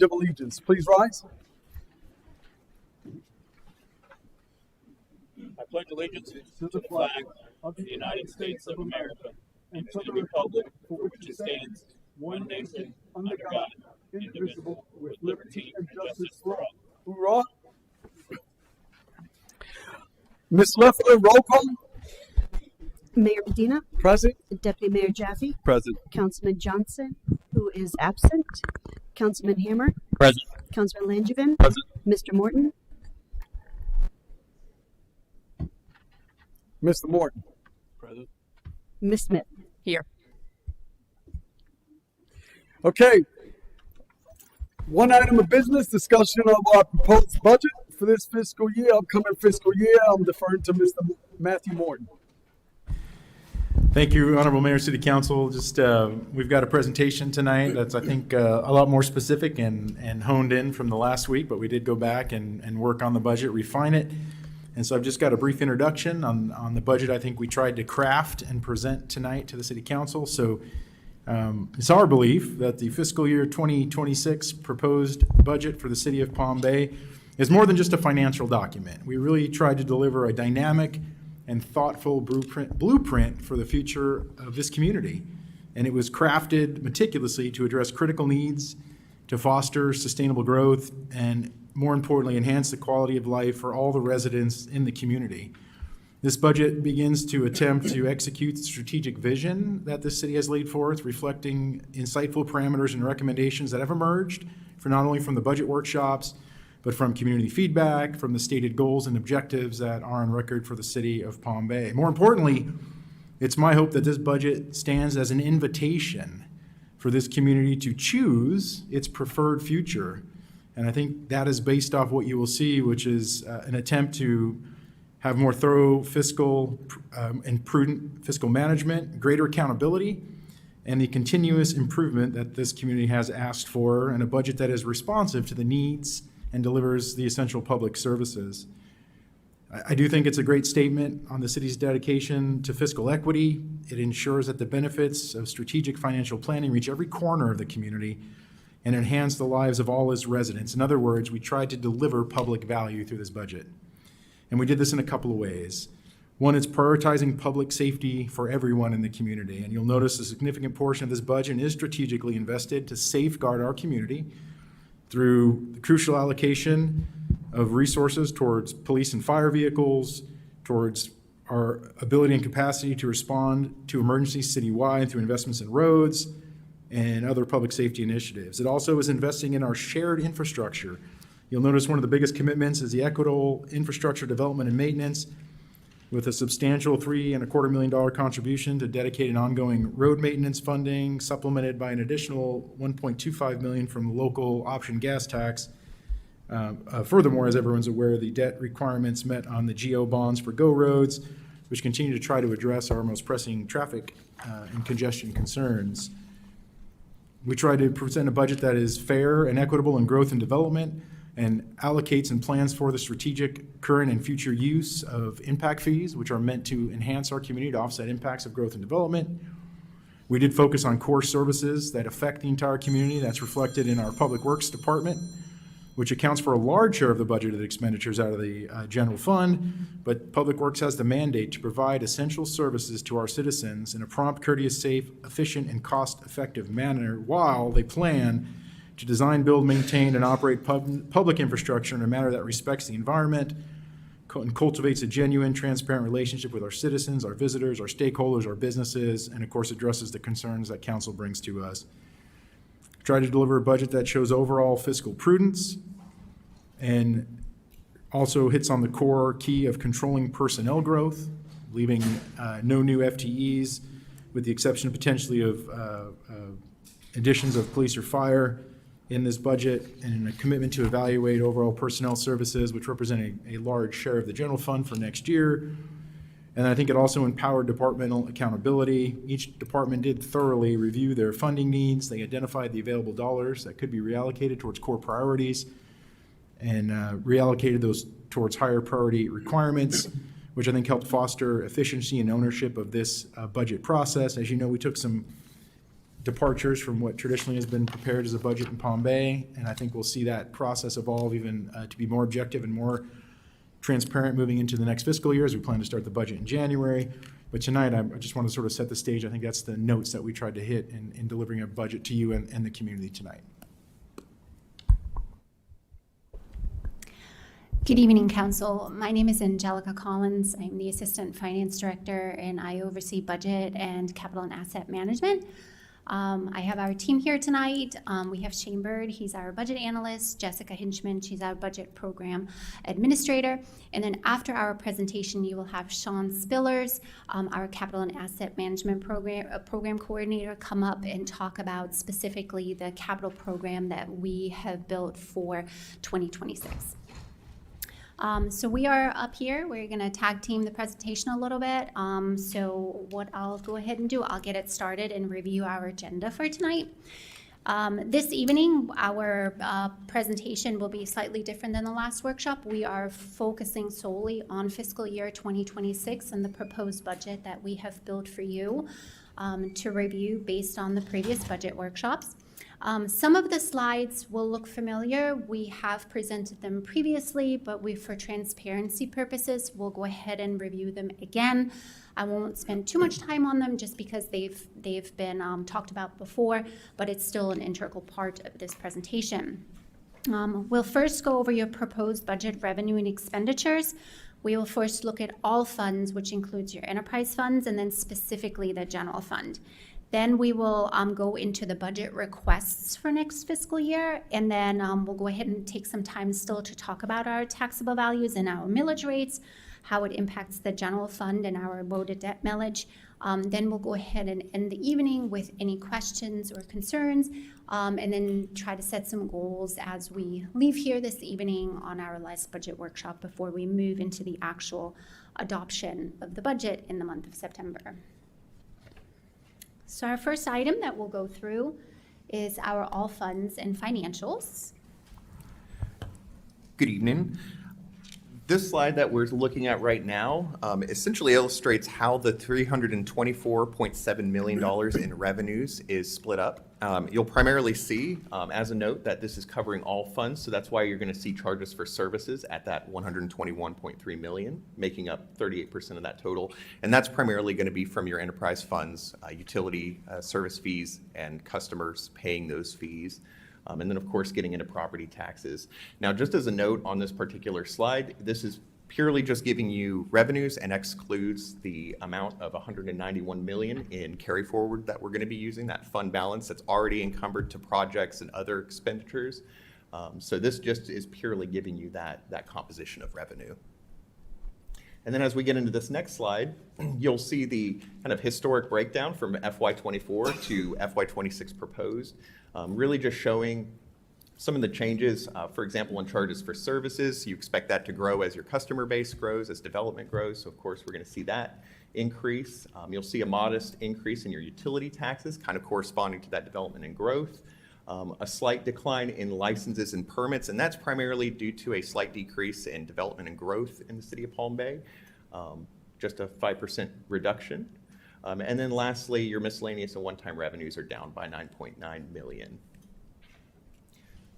of Allegiance. Please rise. I pledge allegiance to the flag of the United States of America and to the republic for which it stands, one nation, under God, indivisible, with liberty and justice for all. Hoorah. Ms. Leffler, roll call. Mayor Medina, Present. Deputy Mayor Jaffe, Present. Councilman Johnson, who is absent, Councilman Hammer, Present. Councilman Langevin, Present. Mr. Morton, Mr. Morton. Present. Ms. Smith. Here. Okay. One item of business, discussion of our proposed budget for this fiscal year, upcoming fiscal year. I'm deferring to Mr. Matthew Morton. Thank you, Honorable Mayor, City Council. Just we've got a presentation tonight that's, I think, a lot more specific and honed in from the last week, but we did go back and work on the budget, refine it. And so I've just got a brief introduction on the budget I think we tried to craft and present tonight to the City Council. So it's our belief that the fiscal year 2026 proposed budget for the City of Palm Bay is more than just a financial document. We really tried to deliver a dynamic and thoughtful blueprint for the future of this community. And it was crafted meticulously to address critical needs, to foster sustainable growth, and more importantly, enhance the quality of life for all the residents in the community. This budget begins to attempt to execute the strategic vision that the city has laid forth, reflecting insightful parameters and recommendations that have emerged for not only from the budget workshops, but from community feedback, from the stated goals and objectives that are on record for the City of Palm Bay. More importantly, it's my hope that this budget stands as an invitation for this community to choose its preferred future. And I think that is based off what you will see, which is an attempt to have more thorough fiscal and prudent fiscal management, greater accountability, and the continuous improvement that this community has asked for, and a budget that is responsive to the needs and delivers the essential public services. I do think it's a great statement on the city's dedication to fiscal equity. It ensures that the benefits of strategic financial planning reach every corner of the community and enhance the lives of all its residents. In other words, we tried to deliver public value through this budget. And we did this in a couple of ways. One, it's prioritizing public safety for everyone in the community. And you'll notice a significant portion of this budget is strategically invested to safeguard our community through the crucial allocation of resources towards police and fire vehicles, towards our ability and capacity to respond to emergencies citywide through investments in roads and other public safety initiatives. It also is investing in our shared infrastructure. You'll notice one of the biggest commitments is the equitable infrastructure development and maintenance, with a substantial $3.25 million contribution to dedicated ongoing road maintenance funding, supplemented by an additional $1.25 million from the local option gas tax. Furthermore, as everyone's aware, the debt requirements met on the GO bonds for GO roads, which continue to try to address our most pressing traffic and congestion concerns. We try to present a budget that is fair and equitable in growth and development, and allocates and plans for the strategic current and future use of impact fees, which are meant to enhance our community to offset impacts of growth and development. We did focus on core services that affect the entire community. That's reflected in our Public Works Department, which accounts for a large share of the budgeted expenditures out of the general fund. But Public Works has the mandate to provide essential services to our citizens in a prompt, courteous, safe, efficient, and cost-effective manner while they plan to design, build, maintain, and operate public infrastructure in a manner that respects the environment and cultivates a genuine, transparent relationship with our citizens, our visitors, our stakeholders, our businesses, and of course addresses the concerns that council brings to us. Try to deliver a budget that shows overall fiscal prudence and also hits on the core key of controlling personnel growth, leaving no new FTEs, with the exception potentially of additions of police or fire in this budget, and a commitment to evaluate overall personnel services, which represent a large share of the general fund for next year. And I think it also empowered departmental accountability. Each department did thoroughly review their funding needs. They identified the available dollars that could be reallocated towards core priorities and reallocated those towards higher priority requirements, which I think helped foster efficiency and ownership of this budget process. As you know, we took some departures from what traditionally has been prepared as a budget in Palm Bay, and I think we'll see that process evolve even to be more objective and more transparent moving into the next fiscal year as we plan to start the budget in January. But tonight, I just want to sort of set the stage. I think that's the notes that we tried to hit in delivering a budget to you and the community tonight. Good evening, Council. My name is Angelica Collins. I'm the Assistant Finance Director, and I oversee budget and capital and asset management. I have our team here tonight. We have Shane Bird, he's our budget analyst, Jessica Hinchman, she's our budget program administrator. And then after our presentation, you will have Sean Spillers, our capital and asset management program coordinator, come up and talk about specifically the capital program that we have built for 2026. So we are up here. We're going to tag team the presentation a little bit. So what I'll go ahead and do, I'll get it started and review our agenda for tonight. This evening, our presentation will be slightly different than the last workshop. We are focusing solely on fiscal year 2026 and the proposed budget that we have built for you to review based on the previous budget workshops. Some of the slides will look familiar. We have presented them previously, but for transparency purposes, we'll go ahead and review them again. I won't spend too much time on them just because they've been talked about before, but it's still an integral part of this presentation. We'll first go over your proposed budget revenue and expenditures. We will first look at all funds, which includes your enterprise funds, and then specifically the general fund. Then we will go into the budget requests for next fiscal year, and then we'll go ahead and take some time still to talk about our taxable values and our millage rates, how it impacts the general fund and our voted debt millage. Then we'll go ahead and end the evening with any questions or concerns, and then try to set some goals as we leave here this evening on our last budget workshop before we move into the actual adoption of the budget in the month of September. So our first item that we'll go through is our all funds and financials. Good evening. This slide that we're looking at right now essentially illustrates how the $324.7 million in revenues is split up. You'll primarily see, as a note, that this is covering all funds, so that's why you're going to see charges for services at that $121.3 million, making up 38% of that total. And that's primarily going to be from your enterprise funds, utility service fees, and customers paying those fees. And then, of course, getting into property taxes. Now, just as a note on this particular slide, this is purely just giving you revenues and excludes the amount of $191 million in carry forward that we're going to be using, that fund balance that's already encumbered to projects and other expenditures. So this just is purely giving you that composition of revenue. And then as we get into this next slide, you'll see the kind of historic breakdown from FY24 to FY26 proposed, really just showing some of the changes, for example, in charges for services. You expect that to grow as your customer base grows, as development grows. So of course, we're going to see that increase. You'll see a modest increase in your utility taxes, kind of corresponding to that development and growth. A slight decline in licenses and permits, and that's primarily due to a slight decrease in development and growth in the city of Palm Bay, just a 5% reduction. And then lastly, your miscellaneous and one-time revenues are down by $9.9 million.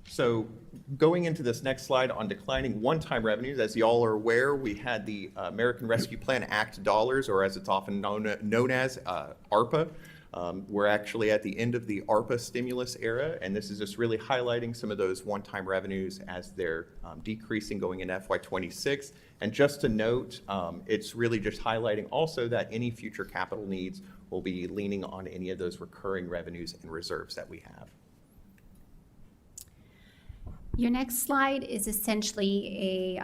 So going into this next slide on declining one-time revenues, as y'all are aware, we had the American Rescue Plan Act dollars, or as it's often known as ARPA. We're actually at the end of the ARPA stimulus era, and this is just really highlighting some of those one-time revenues as they're decreasing going into FY26. And just to note, it's really just highlighting also that any future capital needs will be leaning on any of those recurring revenues and reserves that we have. Your next slide is essentially a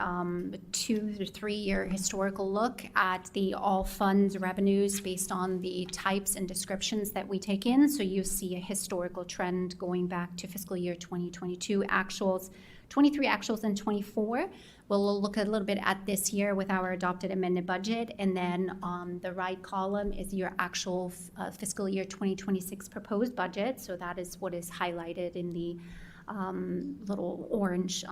2 to 3 year historical look at the all funds revenues based on the types and descriptions that we take in. So you see a historical trend going back to fiscal year 2022 actuals, 23 actuals, and 24. We'll look a little bit at this year with our adopted amended budget, and then on the right column is your actual fiscal year 2026 proposed budget. So that is what is highlighted in the little orange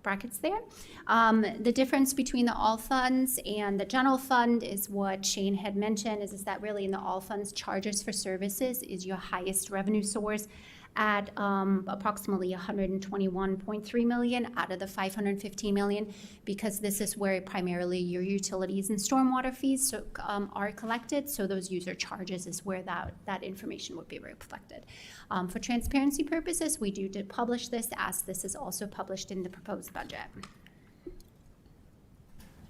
brackets there. The difference between the all funds and the general fund is what Shane had mentioned, is that really in the all funds, charges for services is your highest revenue source at approximately 121.3 million out of the 515 million, because this is where primarily your utilities and stormwater fees are collected. So those user charges is where that information would be reflected. For transparency purposes, we did publish this, as this is also published in the proposed budget.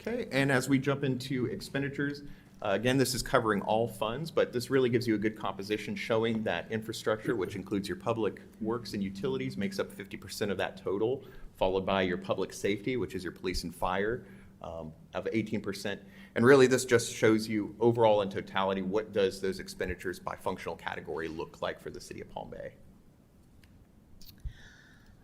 Okay, and as we jump into expenditures, again, this is covering all funds, but this really gives you a good composition showing that infrastructure, which includes your public works and utilities, makes up 50% of that total, followed by your public safety, which is your police and fire, of 18%. And really, this just shows you overall in totality, what does those expenditures by functional category look like for the city of Palm Bay?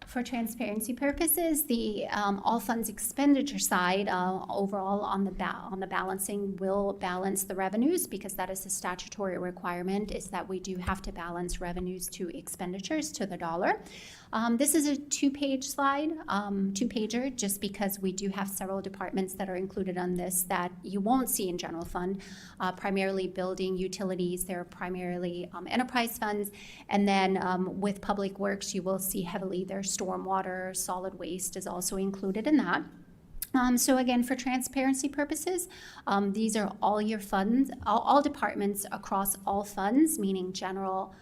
For transparency purposes, the all funds expenditure side overall on the balancing will balance the revenues, because that is a statutory requirement, is that we do have to balance revenues to expenditures to the dollar. This is a two-page slide, two-pager, just because we do have several departments that are included on this that you won't see in general fund, primarily building utilities. They're primarily enterprise funds. And then with public works, you will see heavily their stormwater, solid waste is also included in that. So again, for transparency purposes, these are all your funds, all departments across all funds, meaning general.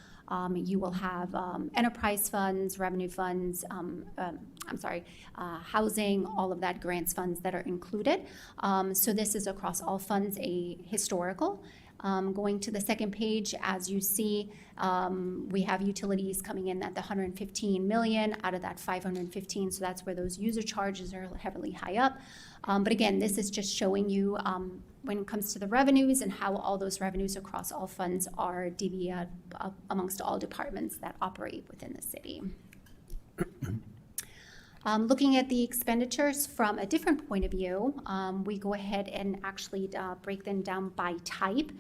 You will have enterprise funds, revenue funds, housing, all of that, grants funds that are included. So this is across all funds, a historical. Going to the second page, as you see, we have utilities coming in at the 115 million out of that 515. So that's where those user charges are heavily high up. But again, this is just showing you when it comes to the revenues and how all those revenues across all funds are divided amongst all departments that operate within the city. Looking at the expenditures from a different point of view, we go ahead and actually break them down by type.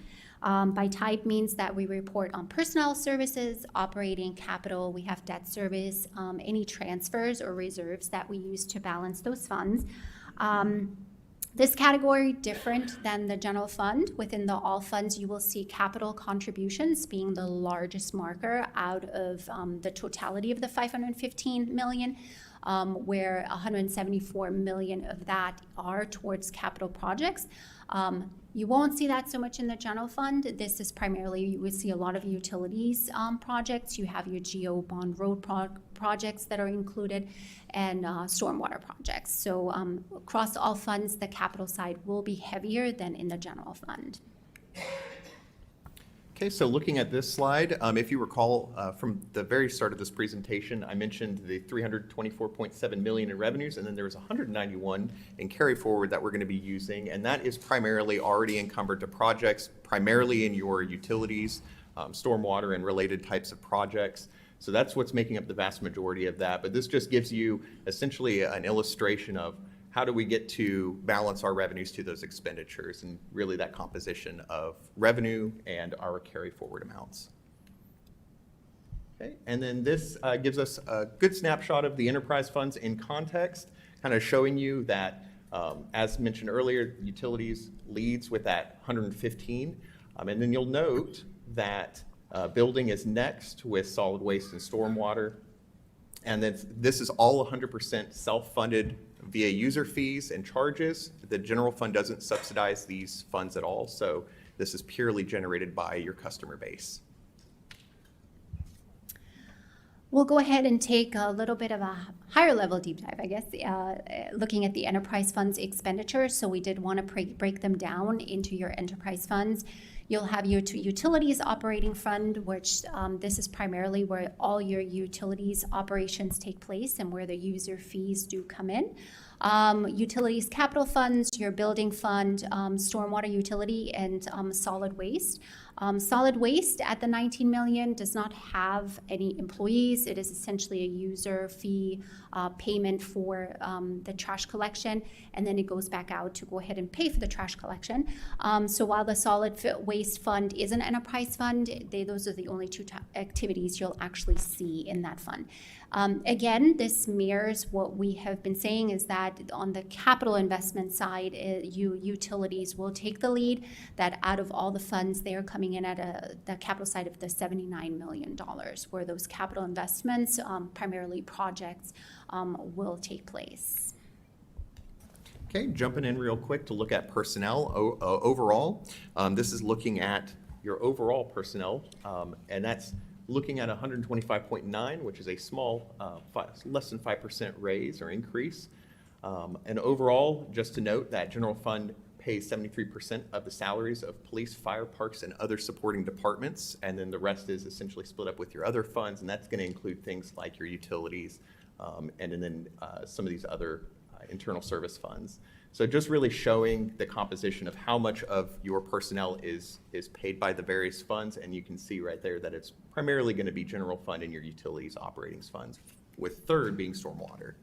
By type means that we report on personnel services, operating capital, we have debt service, any transfers or reserves that we use to balance those funds. This category, different than the general fund. Within the all funds, you will see capital contributions being the largest marker out of the totality of the 515 million. Where 174 million of that are towards capital projects. You won't see that so much in the general fund. This is primarily, you would see a lot of utilities projects. You have your geo bond road projects that are included, and stormwater projects. So across all funds, the capital side will be heavier than in the general fund. Okay, so looking at this slide, if you recall from the very start of this presentation, I mentioned the 324.7 million in revenues, and then there was 191 in carry forward that we're going to be using, and that is primarily already encumbered to projects, primarily in your utilities, stormwater and related types of projects. So that's what's making up the vast majority of that. But this just gives you essentially an illustration of how do we get to balance our revenues to those expenditures, and really that composition of revenue and our carry forward amounts. Okay, and then this gives us a good snapshot of the enterprise funds in context, kind of showing you that, as mentioned earlier, utilities leads with that 115. And then you'll note that building is next with solid waste and stormwater. And then this is all 100% self-funded via user fees and charges. The general fund doesn't subsidize these funds at all, so this is purely generated by your customer base. We'll go ahead and take a little bit of a higher level deep dive, I guess, looking at the enterprise funds expenditures. So we did want to break them down into your enterprise funds. You'll have your utilities operating fund, which this is primarily where all your utilities operations take place and where the user fees do come in. Utilities capital funds, your building fund, stormwater utility, and solid waste. Solid waste at the 19 million does not have any employees. It is essentially a user fee payment for the trash collection, and then it goes back out to go ahead and pay for the trash collection. So while the solid waste fund is an enterprise fund, those are the only two activities you'll actually see in that fund. Again, this mirrors what we have been saying, is that on the capital investment side, utilities will take the lead, that out of all the funds, they're coming in at the capital side of the $79 million, where those capital investments, primarily projects, will take place. Okay, jumping in real quick to look at personnel overall. This is looking at your overall personnel, and that's looking at 125.9, which is a small, less than 5% raise or increase. And overall, just to note that general fund pays 73% of the salaries of police, fire, parks, and other supporting departments, and then the rest is essentially split up with your other funds, and that's going to include things like your utilities, and then some of these other internal service funds. So just really showing the composition of how much of your personnel is paid by the various funds, and you can see right there that it's primarily going to be general fund and your utilities operating funds, with third being stormwater.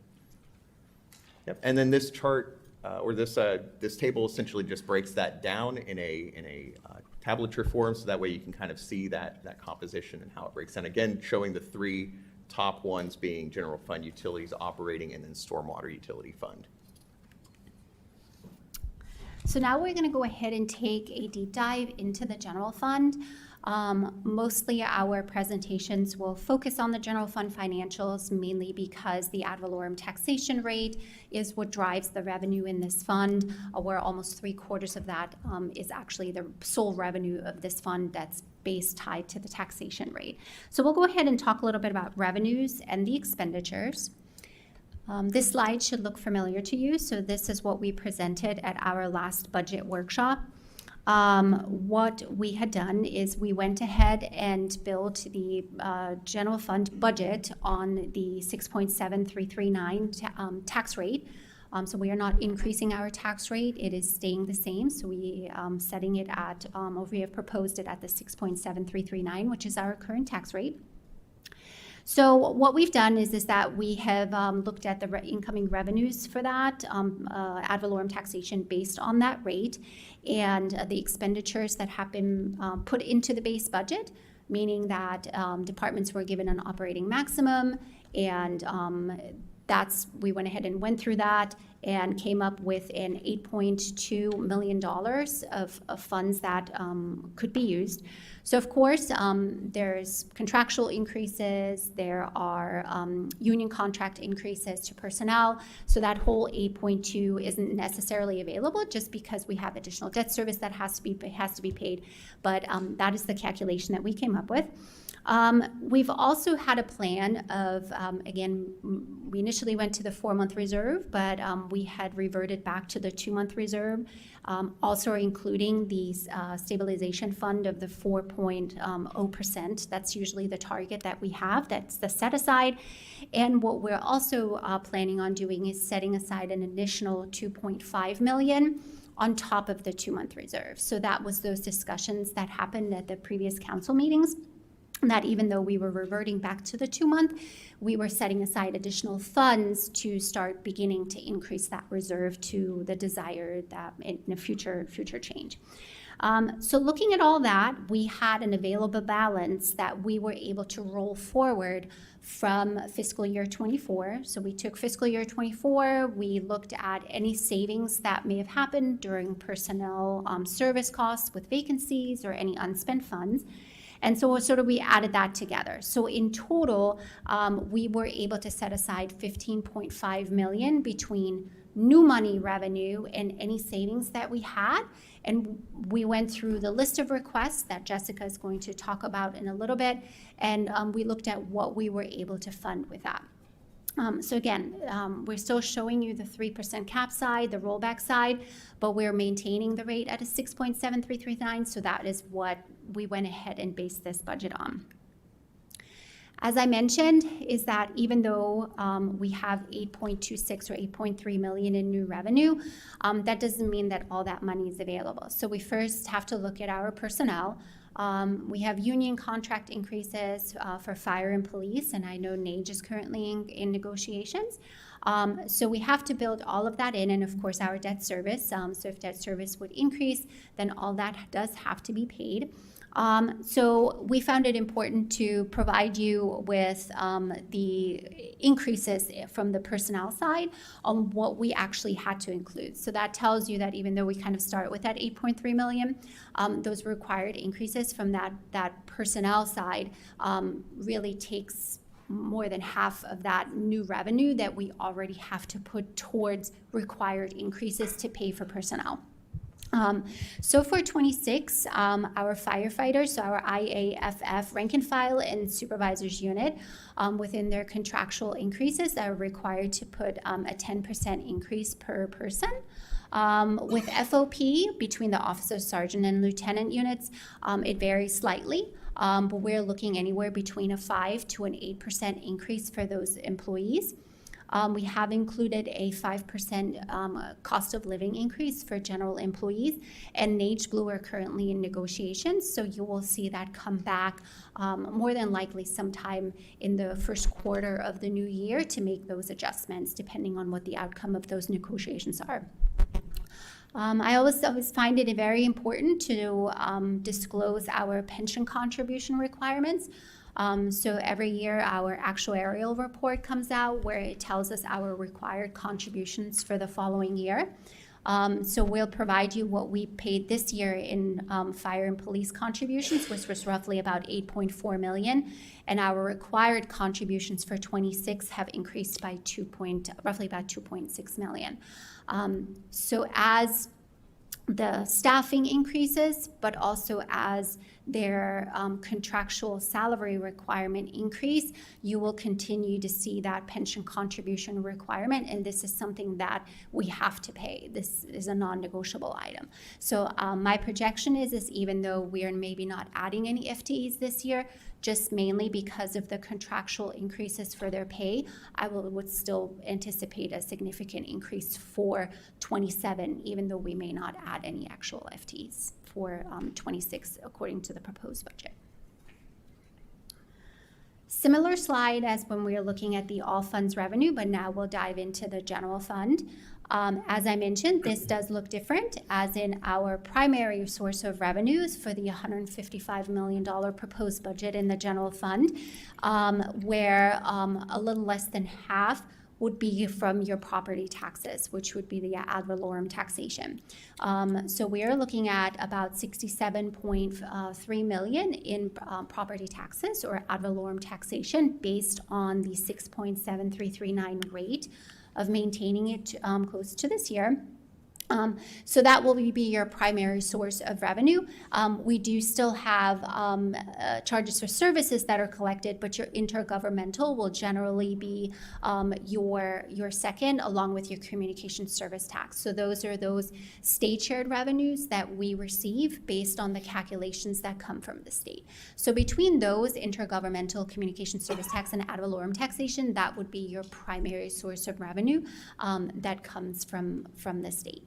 Yep. And then this chart or this table essentially just breaks that down in a tabulature form, so that way you can kind of see that composition and how it breaks down. Again, showing the three top ones being general fund, utilities operating, and then stormwater utility fund. So now we're going to go ahead and take a deep dive into the general fund. Mostly our presentations will focus on the general fund financials, mainly because the ad valorem taxation rate is what drives the revenue in this fund, where almost 3/4 of that is actually the sole revenue of this fund that's base tied to the taxation rate. So we'll go ahead and talk a little bit about revenues and the expenditures. This slide should look familiar to you. So this is what we presented at our last budget workshop. What we had done is we went ahead and built the general fund budget on the 6.7339 tax rate. So we are not increasing our tax rate. It is staying the same. So we setting it at, or we have proposed it at the 6.7339, which is our current tax rate. So what we've done is that we have looked at the incoming revenues for that ad valorem taxation based on that rate, and the expenditures that have been put into the base budget, meaning that departments were given an operating maximum, and we went ahead and went through that and came up with an $8.2 million of funds that could be used. So of course, there's contractual increases, there are union contract increases to personnel, so that whole 8.2 isn't necessarily available just because we have additional debt service that has to be paid, but that is the calculation that we came up with. We've also had a plan of, again, we initially went to the 4-month reserve, but we had reverted back to the 2-month reserve, also including the stabilization fund of the 4.0%. That's usually the target that we have. That's the set aside. And what we're also planning on doing is setting aside an additional $2.5 million on top of the 2-month reserve. So that was those discussions that happened at the previous council meetings, that even though we were reverting back to the 2-month, we were setting aside additional funds to start beginning to increase that reserve to the desired in a future change. So looking at all that, we had an available balance that we were able to roll forward from fiscal year 24. So we took fiscal year 24, we looked at any savings that may have happened during personnel service costs with vacancies or any unspent funds. And so we added that together. So in total, we were able to set aside $15.5 million between new money revenue and any savings that we had. And we went through the list of requests that Jessica is going to talk about in a little bit. And we looked at what we were able to fund with that. So again, we're still showing you the 3% cap side, the rollback side, but we're maintaining the rate at a 6.7339. So that is what we went ahead and based this budget on. As I mentioned, is that even though we have 8.26 or 8.3 million in new revenue, that doesn't mean that all that money is available. So we first have to look at our personnel. We have union contract increases for fire and police, and I know NAGE is currently in negotiations. So we have to build all of that in, and of course our debt service. So if debt service would increase, then all that does have to be paid. So we found it important to provide you with the increases from the personnel side on what we actually had to include. So that tells you that even though we kind of start with that 8.3 million, those required increases from that personnel side really takes more than half of that new revenue that we already have to put towards required increases to pay for personnel. So for 26, our firefighters, so our IAFF rank and file and supervisors unit, within their contractual increases, are required to put a 10% increase per person. With FOP, between the officer, sergeant, and lieutenant units, it varies slightly. But we're looking anywhere between a 5 to an 8% increase for those employees. We have included a 5% cost of living increase for general employees, and Nage Blue are currently in negotiations, so you will see that come back more than likely sometime in the first quarter of the new year to make those adjustments, depending on what the outcome of those negotiations are. I always find it very important to disclose our pension contribution requirements. So every year our actuarial report comes out where it tells us our required contributions for the following year. So we'll provide you what we paid this year in fire and police contributions, which was roughly about 8.4 million, and our required contributions for 26 have increased by roughly about 2.6 million. So as the staffing increases, but also as their contractual salary requirement increase, you will continue to see that pension contribution requirement, and this is something that we have to pay. This is a non-negotiable item. So my projection is even though we are maybe not adding any FTEs this year, just mainly because of the contractual increases for their pay, I would still anticipate a significant increase for 27, even though we may not add any actual FTEs for 26 according to the proposed budget. Similar slide as when we were looking at the all funds revenue, but now we'll dive into the general fund. As I mentioned, this does look different, as in our primary source of revenues for the $155 million proposed budget in the general fund, where a little less than half would be from your property taxes, which would be the ad valorem taxation. So we are looking at about 67.3 million in property taxes or ad valorem taxation based on the 6.7339 rate of maintaining it close to this year. So that will be your primary source of revenue. We do still have charges for services that are collected, but your intergovernmental will generally be your second, along with your communication service tax. So those are those state shared revenues that we receive based on the calculations that come from the state. So between those, intergovernmental, communication service tax, and ad valorem taxation, that would be your primary source of revenue that comes from the state.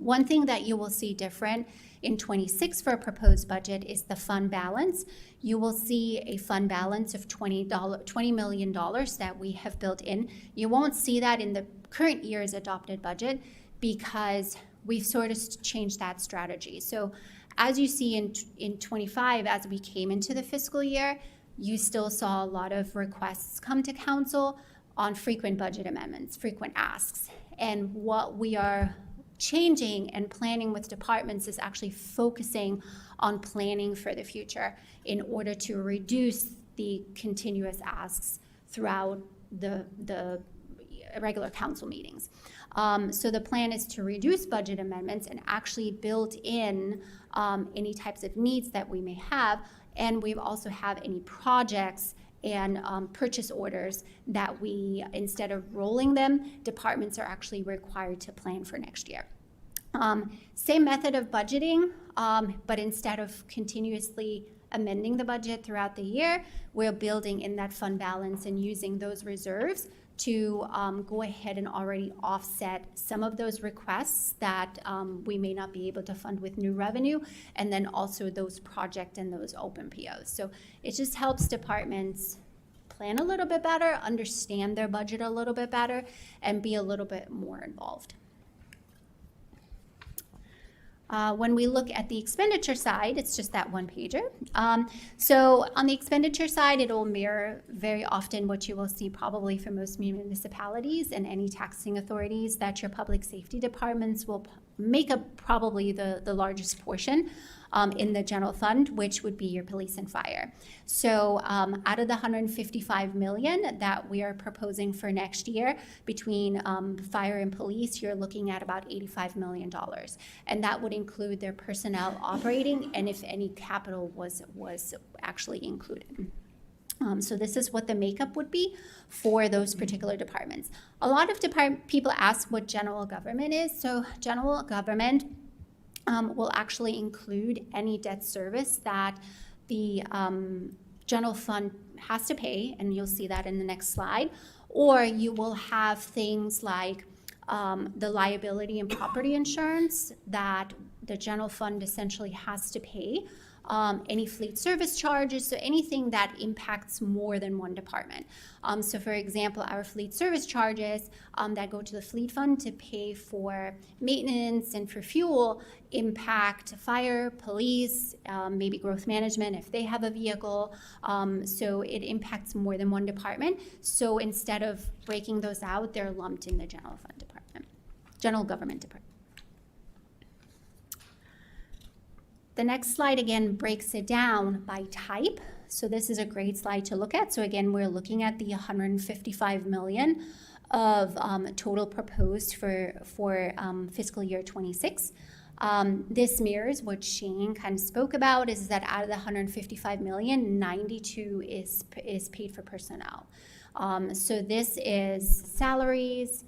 One thing that you will see different in 26 for a proposed budget is the fund balance. You will see a fund balance of $20 million that we have built in. You won't see that in the current year's adopted budget because we've sort of changed that strategy. So as you see in 25, as we came into the fiscal year, you still saw a lot of requests come to council on frequent budget amendments, frequent asks. And what we are changing and planning with departments is actually focusing on planning for the future in order to reduce the continuous asks throughout the regular council meetings. So the plan is to reduce budget amendments and actually build in any types of needs that we may have, and we also have any projects and purchase orders that we, instead of rolling them, departments are actually required to plan for next year. Same method of budgeting, but instead of continuously amending the budget throughout the year, we're building in that fund balance and using those reserves to go ahead and already offset some of those requests that we may not be able to fund with new revenue, and then also those project and those open POs. So it just helps departments plan a little bit better, understand their budget a little bit better, and be a little bit more involved. When we look at the expenditure side, it's just that one pager. So on the expenditure side, it'll mirror very often what you will see probably for most municipalities and any taxing authorities, that your public safety departments will make up probably the largest portion in the general fund, which would be your police and fire. So out of the 155 million that we are proposing for next year, between fire and police, you're looking at about $85 million. And that would include their personnel operating and if any capital was actually included. So this is what the makeup would be for those particular departments. A lot of people ask what general government is. So general government will actually include any debt service that the general fund has to pay, and you'll see that in the next slide. Or you will have things like the liability and property insurance that the general fund essentially has to pay. Any fleet service charges, so anything that impacts more than one department. So for example, our fleet service charges that go to the fleet fund to pay for maintenance and for fuel impact fire, police, maybe growth management if they have a vehicle. So it impacts more than one department. So instead of breaking those out, they're lumped in the general fund department, general government department. The next slide again breaks it down by type. So this is a great slide to look at. So again, we're looking at the 155 million of total proposed for fiscal year 26. This mirrors what Shane kind of spoke about, is that out of the 155 million, 92 is paid for personnel. So this is salaries,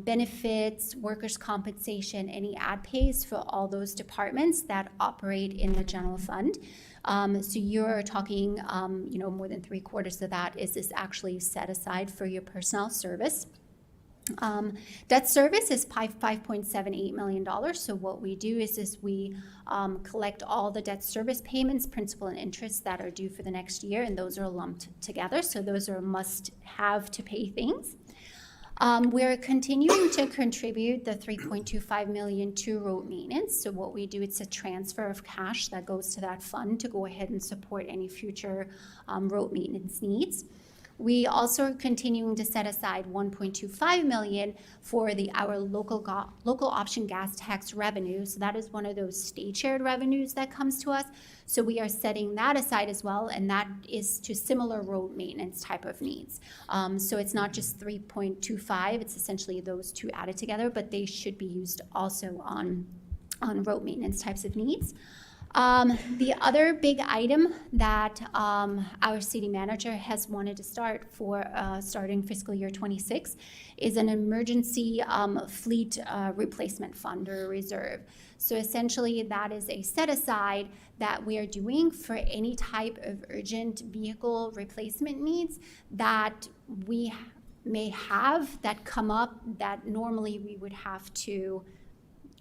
benefits, workers' compensation, any ad pays for all those departments that operate in the general fund. So you're talking, more than 3/4 of that is actually set aside for your personnel service. Debt service is $5.78 million. So what we do is we collect all the debt service payments, principal and interest that are due for the next year, and those are lumped together. So those are must-have to pay things. We're continuing to contribute the $3.25 million to road maintenance. So what we do, it's a transfer of cash that goes to that fund to go ahead and support any future road maintenance needs. We also are continuing to set aside $1.25 million for our local option gas tax revenue. So that is one of those state shared revenues that comes to us. So we are setting that aside as well, and that is to similar road maintenance type of needs. So it's not just 3.25, it's essentially those two added together, but they should be used also on road maintenance types of needs. The other big item that our city manager has wanted to start for starting fiscal year 26 is an emergency fleet replacement fund or reserve. So essentially that is a set aside that we are doing for any type of urgent vehicle replacement needs that we may have that come up that normally we would have to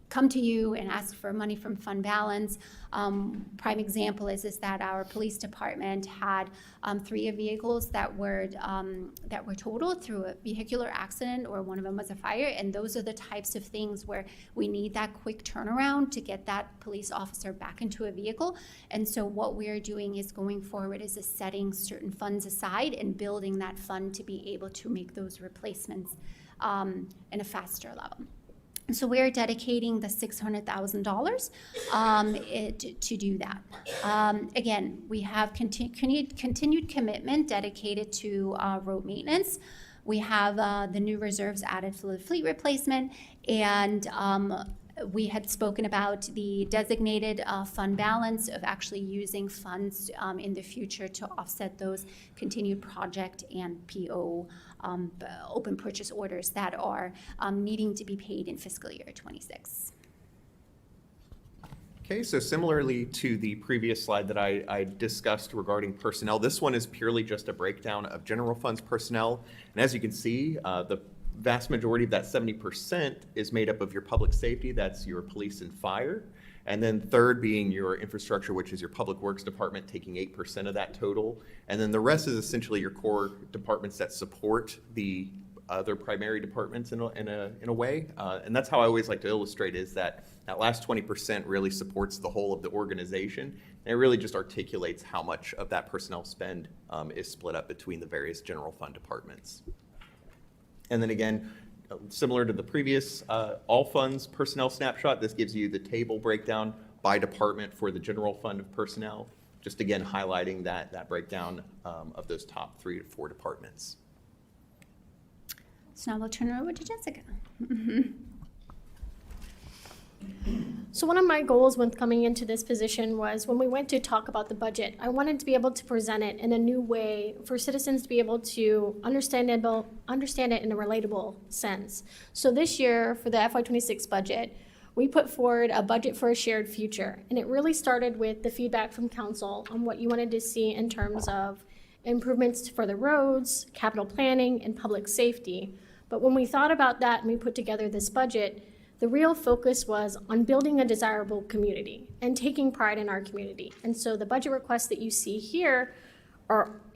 come to you and ask for money from fund balance. Prime example is that our police department had 3 vehicles that were totaled through a vehicular accident, or one of them was a fire, and those are the types of things where we need that quick turnaround to get that police officer back into a vehicle. And so what we're doing is going forward is setting certain funds aside and building that fund to be able to make those replacements in a faster level. So we're dedicating the $600,000 to do that. Again, we have continued commitment dedicated to road maintenance. We have the new reserves added for the fleet replacement, and we had spoken about the designated fund balance of actually using funds in the future to offset those continued project and PO open purchase orders that are needing to be paid in fiscal year 26. Okay, so similarly to the previous slide that I discussed regarding personnel, this one is purely just a breakdown of general funds personnel. And as you can see, the vast majority of that 70% is made up of your public safety, that's your police and fire. And then third being your infrastructure, which is your public works department, taking 8% of that total. And then the rest is essentially your core departments that support the other primary departments in a way. And that's how I always like to illustrate, is that last 20% really supports the whole of the organization. And it really just articulates how much of that personnel spend is split up between the various general fund departments. And then again, similar to the previous all funds personnel snapshot, this gives you the table breakdown by department for the general fund of personnel. Just again highlighting that breakdown of those top 3 to 4 departments. So now we'll turn it over to Jessica. So one of my goals when coming into this position was, when we went to talk about the budget, I wanted to be able to present it in a new way for citizens to be able to understand it in a relatable sense. So this year, for the FY26 budget, we put forward a budget for a shared future. And it really started with the feedback from council on what you wanted to see in terms of improvements for the roads, capital planning, and public safety. But when we thought about that and we put together this budget, the real focus was on building a desirable community and taking pride in our community. And so the budget requests that you see here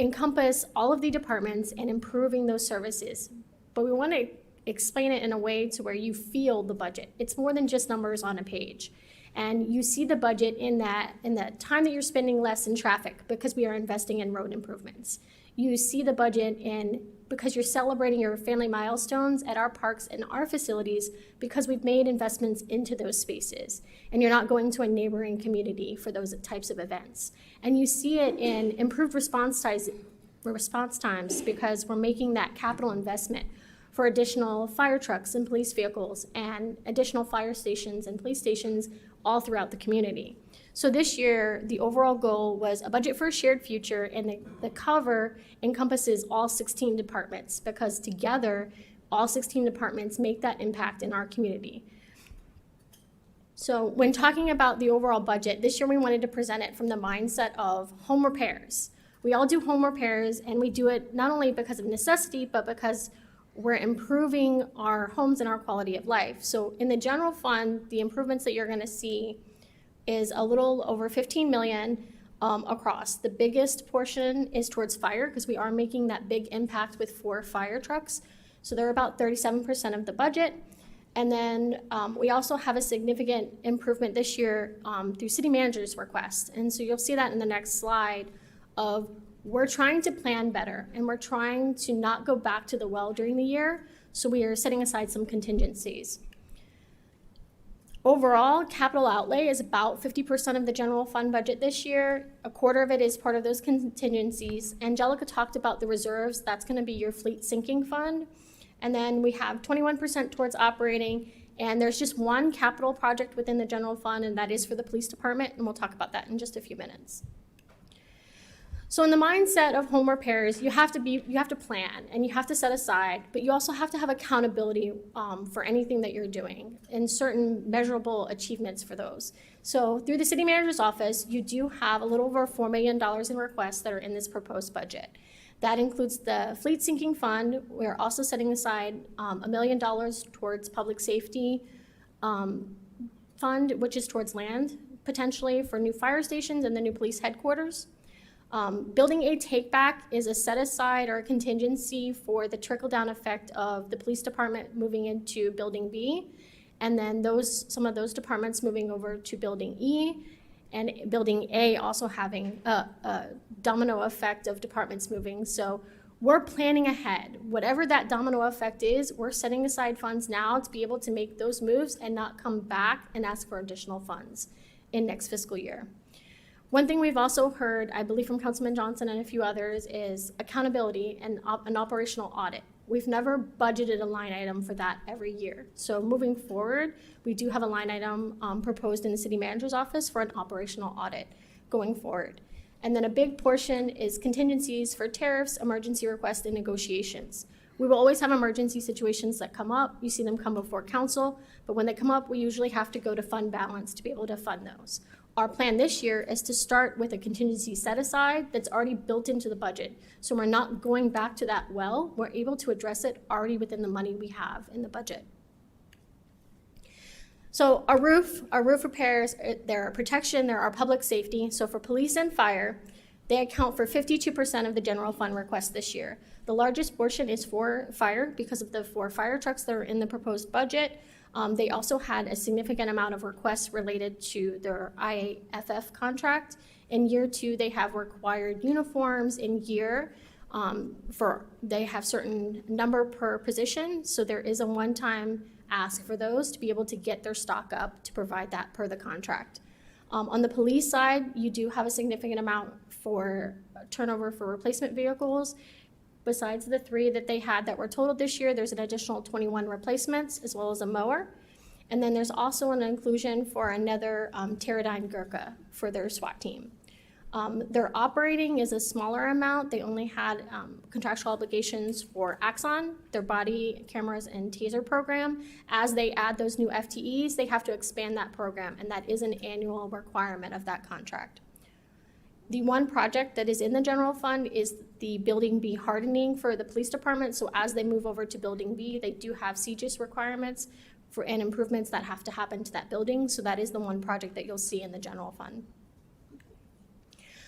encompass all of the departments and improving those services. But we want to explain it in a way to where you feel the budget. It's more than just numbers on a page. And you see the budget in the time that you're spending less in traffic because we are investing in road improvements. You see the budget because you're celebrating your family milestones at our parks and our facilities because we've made investments into those spaces. And you're not going to a neighboring community for those types of events. And you see it in improved response times because we're making that capital investment for additional fire trucks and police vehicles and additional fire stations and police stations all throughout the community. So this year, the overall goal was a budget for a shared future, and the cover encompasses all 16 departments because together, all 16 departments make that impact in our community. So when talking about the overall budget, this year we wanted to present it from the mindset of home repairs. We all do home repairs, and we do it not only because of necessity, but because we're improving our homes and our quality of life. So in the general fund, the improvements that you're going to see is a little over 15 million across. The biggest portion is towards fire because we are making that big impact with 4 fire trucks. So they're about 37% of the budget. And then we also have a significant improvement this year through city manager's request. And so you'll see that in the next slide of we're trying to plan better and we're trying to not go back to the well during the year. So we are setting aside some contingencies. Overall, capital outlay is about 50% of the general fund budget this year. A quarter of it is part of those contingencies. Angelica talked about the reserves. That's going to be your fleet sinking fund. And then we have 21% towards operating. And there's just one capital project within the general fund, and that is for the police department. And we'll talk about that in just a few minutes. So in the mindset of home repairs, you have to plan and you have to set aside, but you also have to have accountability for anything that you're doing and certain measurable achievements for those. So through the city manager's office, you do have a little over $4 million in requests that are in this proposed budget. That includes the fleet sinking fund. We're also setting aside $1 million towards public safety fund, which is towards land potentially for new fire stations and the new police headquarters. Building A take-back is a set-aside or a contingency for the trickle-down effect of the police department moving into Building B, and then some of those departments moving over to Building E, and Building A also having a domino effect of departments moving. So we're planning ahead. Whatever that domino effect is, we're setting aside funds now to be able to make those moves and not come back and ask for additional funds in next fiscal year. One thing we've also heard, I believe from Councilman Johnson and a few others, is accountability and an operational audit. We've never budgeted a line item for that every year. So moving forward, we do have a line item proposed in the city manager's office for an operational audit going forward. And then a big portion is contingencies for tariffs, emergency requests, and negotiations. We will always have emergency situations that come up. You see them come before council, but when they come up, we usually have to go to fund balance to be able to fund those. Our plan this year is to start with a contingency set aside that's already built into the budget. So we're not going back to that well. We're able to address it already within the money we have in the budget. So our roof repairs, there are protection, there are public safety. So for police and fire, they account for 52% of the general fund request this year. The largest portion is for fire because of the 4 fire trucks that are in the proposed budget. They also had a significant amount of requests related to their IAFF contract. In year 2, they have required uniforms in year. They have certain number per position, so there is a one-time ask for those to be able to get their stock up to provide that per the contract. On the police side, you do have a significant amount for turnover for replacement vehicles. Besides the 3 that they had that were totaled this year, there's an additional 21 replacements as well as a mower. And then there's also an inclusion for another Pterodyne Gurkha for their SWAT team. Their operating is a smaller amount. They only had contractual obligations for Axon, their body cameras and taser program. As they add those new FTEs, they have to expand that program, and that is an annual requirement of that contract. The one project that is in the general fund is the Building B hardening for the police department. So as they move over to Building B, they do have CGIS requirements and improvements that have to happen to that building. So that is the one project that you'll see in the general fund.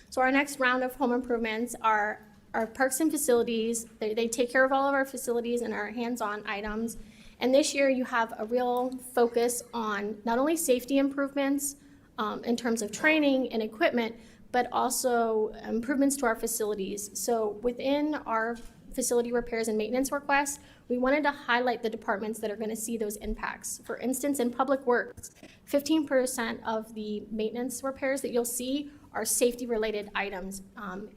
So our next round of home improvements are our parks and facilities. They take care of all of our facilities and our hands-on items. And this year you have a real focus on not only safety improvements in terms of training and equipment, but also improvements to our facilities. So within our facility repairs and maintenance requests, we wanted to highlight the departments that are going to see those impacts. For instance, in Public Works, 15% of the maintenance repairs that you'll see are safety-related items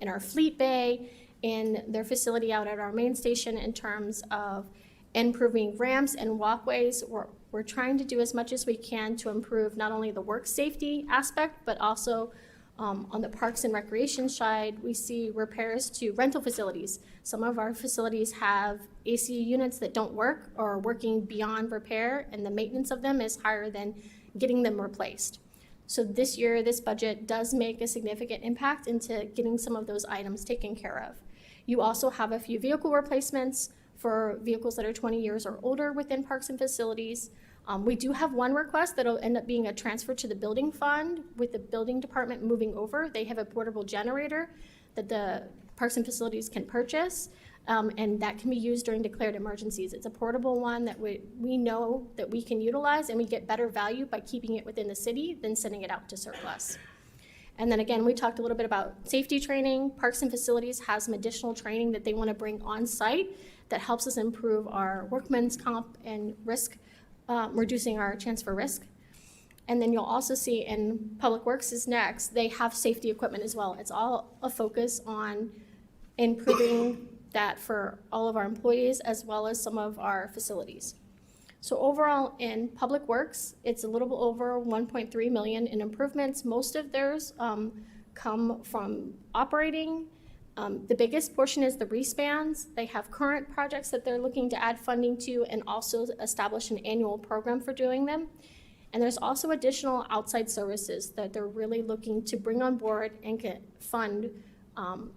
in our fleet bay, in their facility out at our main station in terms of improving ramps and walkways. We're trying to do as much as we can to improve not only the work safety aspect, but also on the parks and recreation side, we see repairs to rental facilities. Some of our facilities have AC units that don't work or are working beyond repair, and the maintenance of them is higher than getting them replaced. So this year, this budget does make a significant impact into getting some of those items taken care of. You also have a few vehicle replacements for vehicles that are 20 years or older within parks and facilities. We do have one request that'll end up being a transfer to the building fund with the building department moving over. They have a portable generator that the parks and facilities can purchase, and that can be used during declared emergencies. It's a portable one that we know that we can utilize, and we get better value by keeping it within the city than sending it out to surplus. And then again, we talked a little bit about safety training. Parks and facilities has some additional training that they want to bring on site that helps us improve our workman's comp and risk, reducing our chance for risk. And then you'll also see in Public Works is next, they have safety equipment as well. It's all a focus on improving that for all of our employees as well as some of our facilities. So overall in Public Works, it's a little over 1.3 million in improvements. Most of theirs come from operating. The biggest portion is the respans. They have current projects that they're looking to add funding to and also establish an annual program for doing them. And there's also additional outside services that they're really looking to bring on board and get fund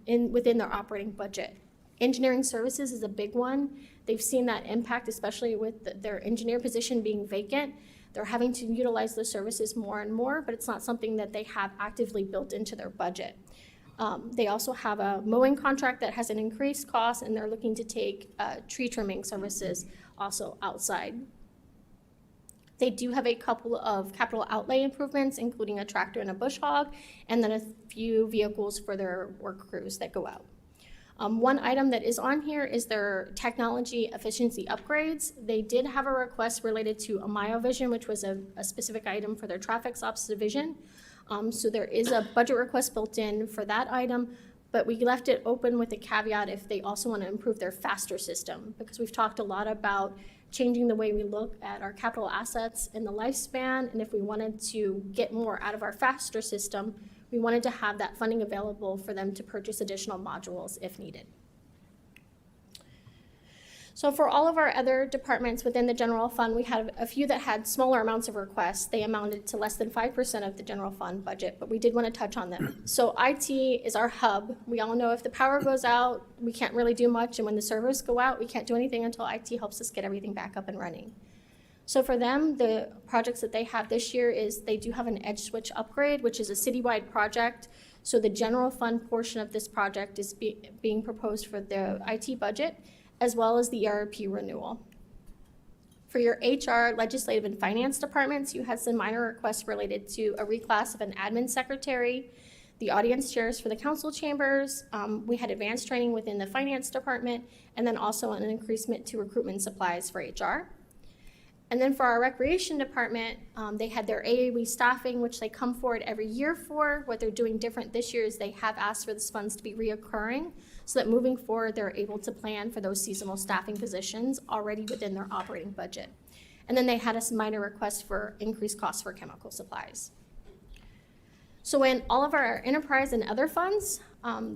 within their operating budget. Engineering services is a big one. They've seen that impact, especially with their engineer position being vacant. They're having to utilize those services more and more, but it's not something that they have actively built into their budget. They also have a mowing contract that has an increased cost, and they're looking to take tree trimming services also outside. They do have a couple of capital outlay improvements, including a tractor and a bush hog, and then a few vehicles for their work crews that go out. One item that is on here is their technology efficiency upgrades. They did have a request related to a MyoVision, which was a specific item for their traffic ops division. So there is a budget request built in for that item, but we left it open with a caveat if they also want to improve their faster system, because we've talked a lot about changing the way we look at our capital assets in the lifespan, and if we wanted to get more out of our faster system, we wanted to have that funding available for them to purchase additional modules if needed. So for all of our other departments within the general fund, we had a few that had smaller amounts of requests. They amounted to less than 5% of the general fund budget, but we did want to touch on them. So IT is our hub. We all know if the power goes out, we can't really do much, and when the servers go out, we can't do anything until IT helps us get everything back up and running. So for them, the projects that they have this year is they do have an edge switch upgrade, which is a citywide project So the general fund portion of this project is being proposed for the IT budget, as well as the ERP renewal. For your HR, legislative, and finance departments, you had some minor requests related to a reclass of an admin secretary, the audience chairs for the council chambers. We had advanced training within the finance department, and then also an increasement to recruitment supplies for HR. And then for our recreation department, they had their AAWE staffing, which they come forward every year for. What they're doing different this year is they have asked for these funds to be reoccurring so that moving forward, they're able to plan for those seasonal staffing positions already within their operating budget. And then they had a minor request for increased costs for chemical supplies. So in all of our enterprise and other funds,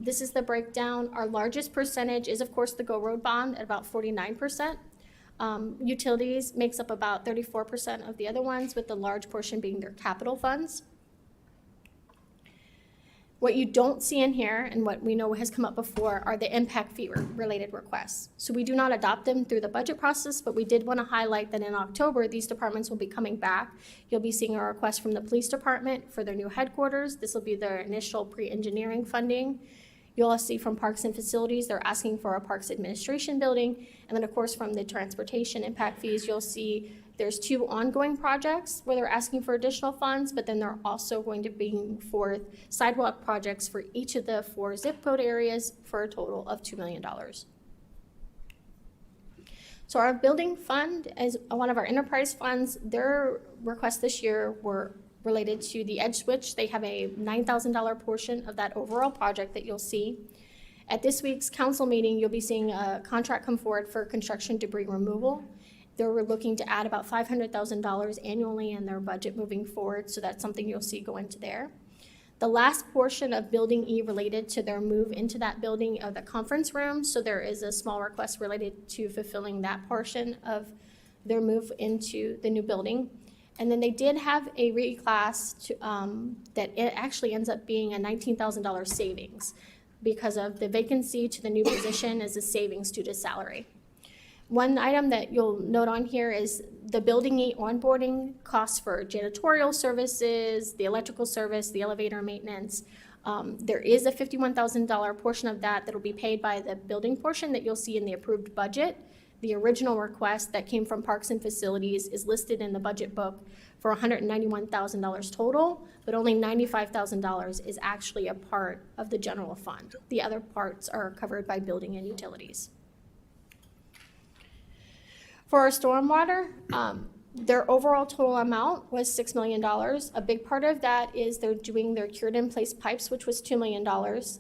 this is the breakdown. Our largest percentage is, of course, the Go Road bond at about 49%. Utilities makes up about 34% of the other ones, with the large portion being their capital funds. What you don't see in here, and what we know has come up before, are the impact fee related requests. So we do not adopt them through the budget process, but we did want to highlight that in October, these departments will be coming back. You'll be seeing a request from the police department for their new headquarters. This will be their initial pre-engineering funding. You'll also see from Parks and Facilities, they're asking for a Parks Administration building. And then, of course, from the transportation impact fees, you'll see there's 2 ongoing projects where they're asking for additional funds, but then they're also going to bring forth sidewalk projects for each of the 4 zip code areas for a total of $2 million. So our building fund is one of our enterprise funds. Their requests this year were related to the edge switch. They have a $9,000 portion of that overall project that you'll see. At this week's council meeting, you'll be seeing a contract come forward for construction debris removal. They were looking to add about $500,000 annually in their budget moving forward, so that's something you'll see go into there. The last portion of Building E related to their move into that building of the conference room, so there is a small request related to fulfilling that portion of their move into the new building. And then they did have a reclass to, that it actually ends up being a $19,000 savings because of the vacancy to the new position as a savings due to salary. One item that you'll note on here is the Building 8 onboarding costs for janitorial services, the electrical service, the elevator maintenance. There is a $51,000 portion of that will be paid by the building portion that you'll see in the approved budget. The original request that came from Parks and Facilities is listed in the budget book for $191,000 total, but only $95,000 is actually a part of the general fund. The other parts are covered by building and utilities. For our stormwater, their overall total amount was $6 million. A big part of that is they're doing their cured in place pipes, which was $2 million.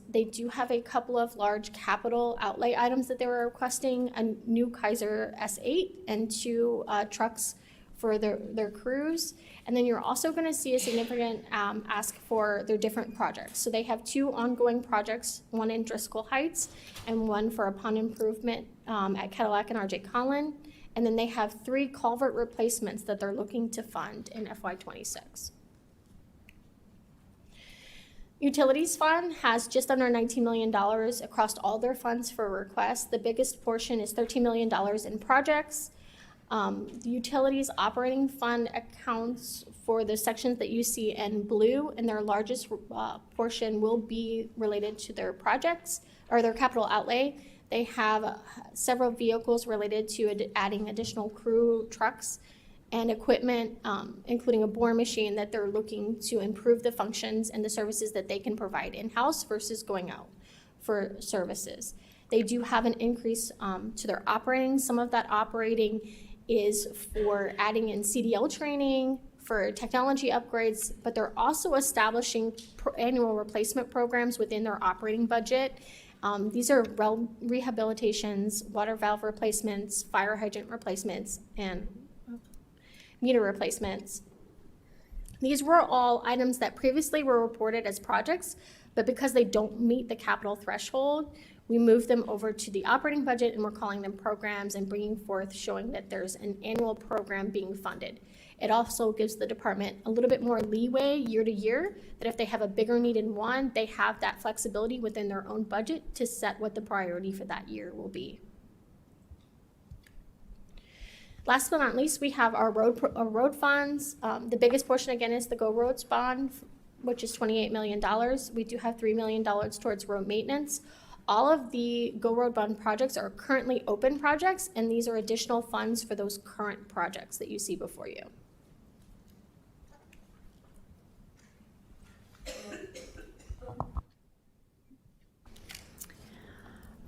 They do have a couple of large capital outlay items that they were requesting, a new Kaiser S8 and 2 trucks for their crews. And then you're also going to see a significant ask for their different projects. So they have 2 ongoing projects, one in Driscoll Heights and one for a pond improvement at Cadillac and RJ Collin. And then they have 3 culvert replacements that they're looking to fund in FY26. Utilities fund has just under $19 million across all their funds for requests. The biggest portion is $13 million in projects. The utilities operating fund accounts for the sections that you see in blue, and their largest portion will be related to their projects or their capital outlay. They have several vehicles related to adding additional crew trucks and equipment, including a bore machine that they're looking to improve the functions and the services that they can provide in-house versus going out for services. They do have an increase to their operating. Some of that operating is for adding in CDL training, for technology upgrades, but they're also establishing annual replacement programs within their operating budget. These are well rehabilitations, water valve replacements, fire hydrant replacements, and meter replacements. These were all items that previously were reported as projects, but because they don't meet the capital threshold, we moved them over to the operating budget and we're calling them programs and bringing forth showing that there's an annual program being funded. It also gives the department a little bit more leeway year to year, that if they have a bigger need in one, they have that flexibility within their own budget to set what the priority for that year will be. Last but not least, we have our road funds. The biggest portion, again, is the Go Roads bond which is $28 million. We do have $3 million towards road maintenance. All of the Go Road Fund projects are currently open projects, and these are additional funds for those current projects that you see before you.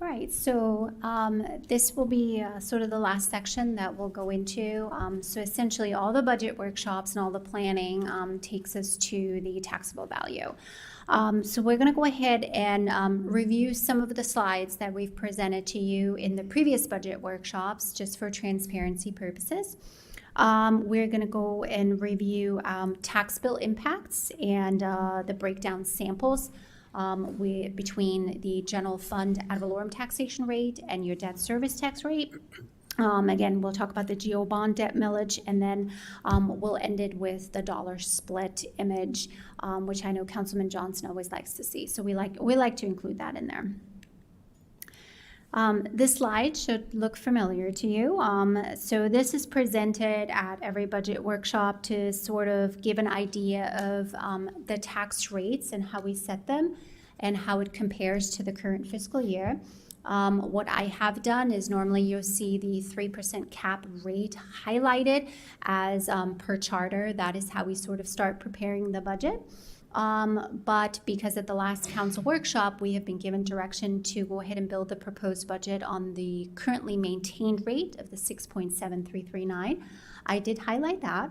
All right, so this will be sort of the last section that we'll go into. So essentially, all the budget workshops and all the planning takes us to the taxable value. So we're going to go ahead and review some of the slides that we've presented to you in the previous budget workshops, just for transparency purposes. We're going to go and review tax bill impacts and the breakdown samples between the general fund ad valorem taxation rate and your debt service tax rate. Again, we'll talk about the GO bond debt millage, and then we'll end it with the dollar split image, which I know Councilman Johnson always likes to see. So we like to include that in there. This slide should look familiar to you. So this is presented at every budget workshop to sort of give an idea of the tax rates and how we set them and how it compares to the current fiscal year. What I have done is normally you'll see the 3% cap rate highlighted as per charter. That is how we sort of start preparing the budget. But because at the last council workshop, we have been given direction to go ahead and build the proposed budget on the currently maintained rate of the 6.7339. I did highlight that.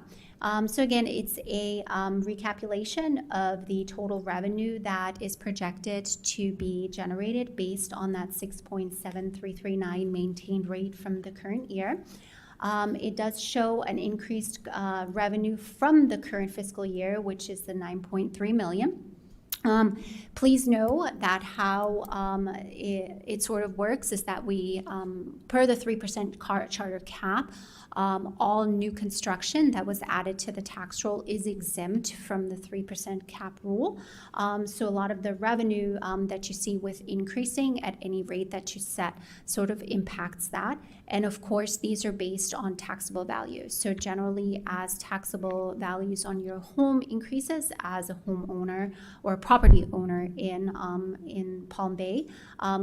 So again, it's a recapitulation of the total revenue that is projected to be generated based on that 6.7339 maintained rate from the current year. It does show an increased revenue from the current fiscal year, which is the 9.3 million. Please know that how it sort of works is that we, per the 3% charter cap, all new construction that was added to the tax roll is exempt from the 3% cap rule. So a lot of the revenue that you see with increasing at any rate that you set sort of impacts that. And of course, these are based on taxable values. So generally, as taxable values on your home increases as a homeowner or a property owner in Palm Bay,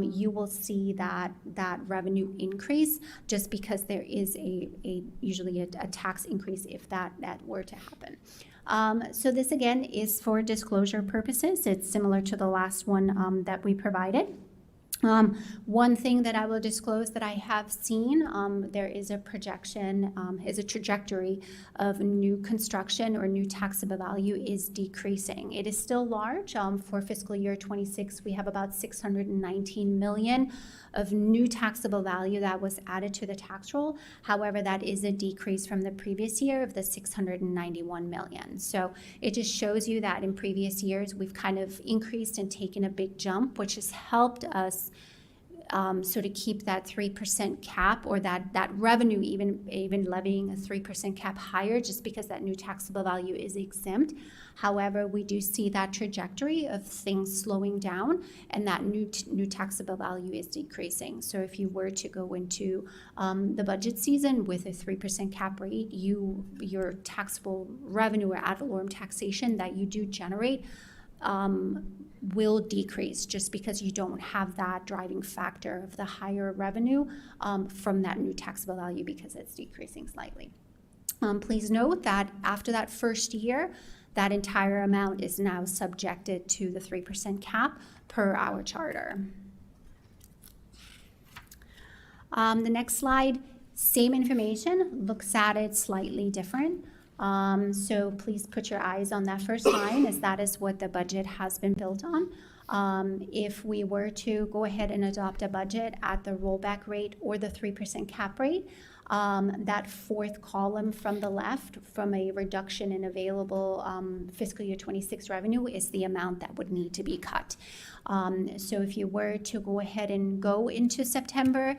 you will see that revenue increase just because there is usually a tax increase if that were to happen. So this again is for disclosure purposes. It's similar to the last one that we provided. One thing that I will disclose that I have seen, there is a projection, is a trajectory of new construction or new taxable value is decreasing. It is still large. For fiscal year 26, we have about 619 million of new taxable value that was added to the tax roll. However, that is a decrease from the previous year of the 691 million. So it just shows you that in previous years, we've kind of increased and taken a big jump, which has helped us sort of keep that 3% cap or that revenue, even levying a 3% cap higher just because that new taxable value is exempt. However, we do see that trajectory of things slowing down and that new taxable value is decreasing. So if you were to go into the budget season with a 3% cap rate, your taxable revenue or ad valorem taxation that you do generate will decrease just because you don't have that driving factor of the higher revenue from that new taxable value because it's decreasing slightly. Please note that after that first year, that entire amount is now subjected to the 3% cap per our charter. The next slide, same information, looks at it slightly different. So please put your eyes on that first line, as that is what the budget has been built on. If we were to go ahead and adopt a budget at the rollback rate or the 3% cap rate, that fourth column from the left, from a reduction in available fiscal year 26 revenue, is the amount that would need to be cut. So if you were to go ahead and go into September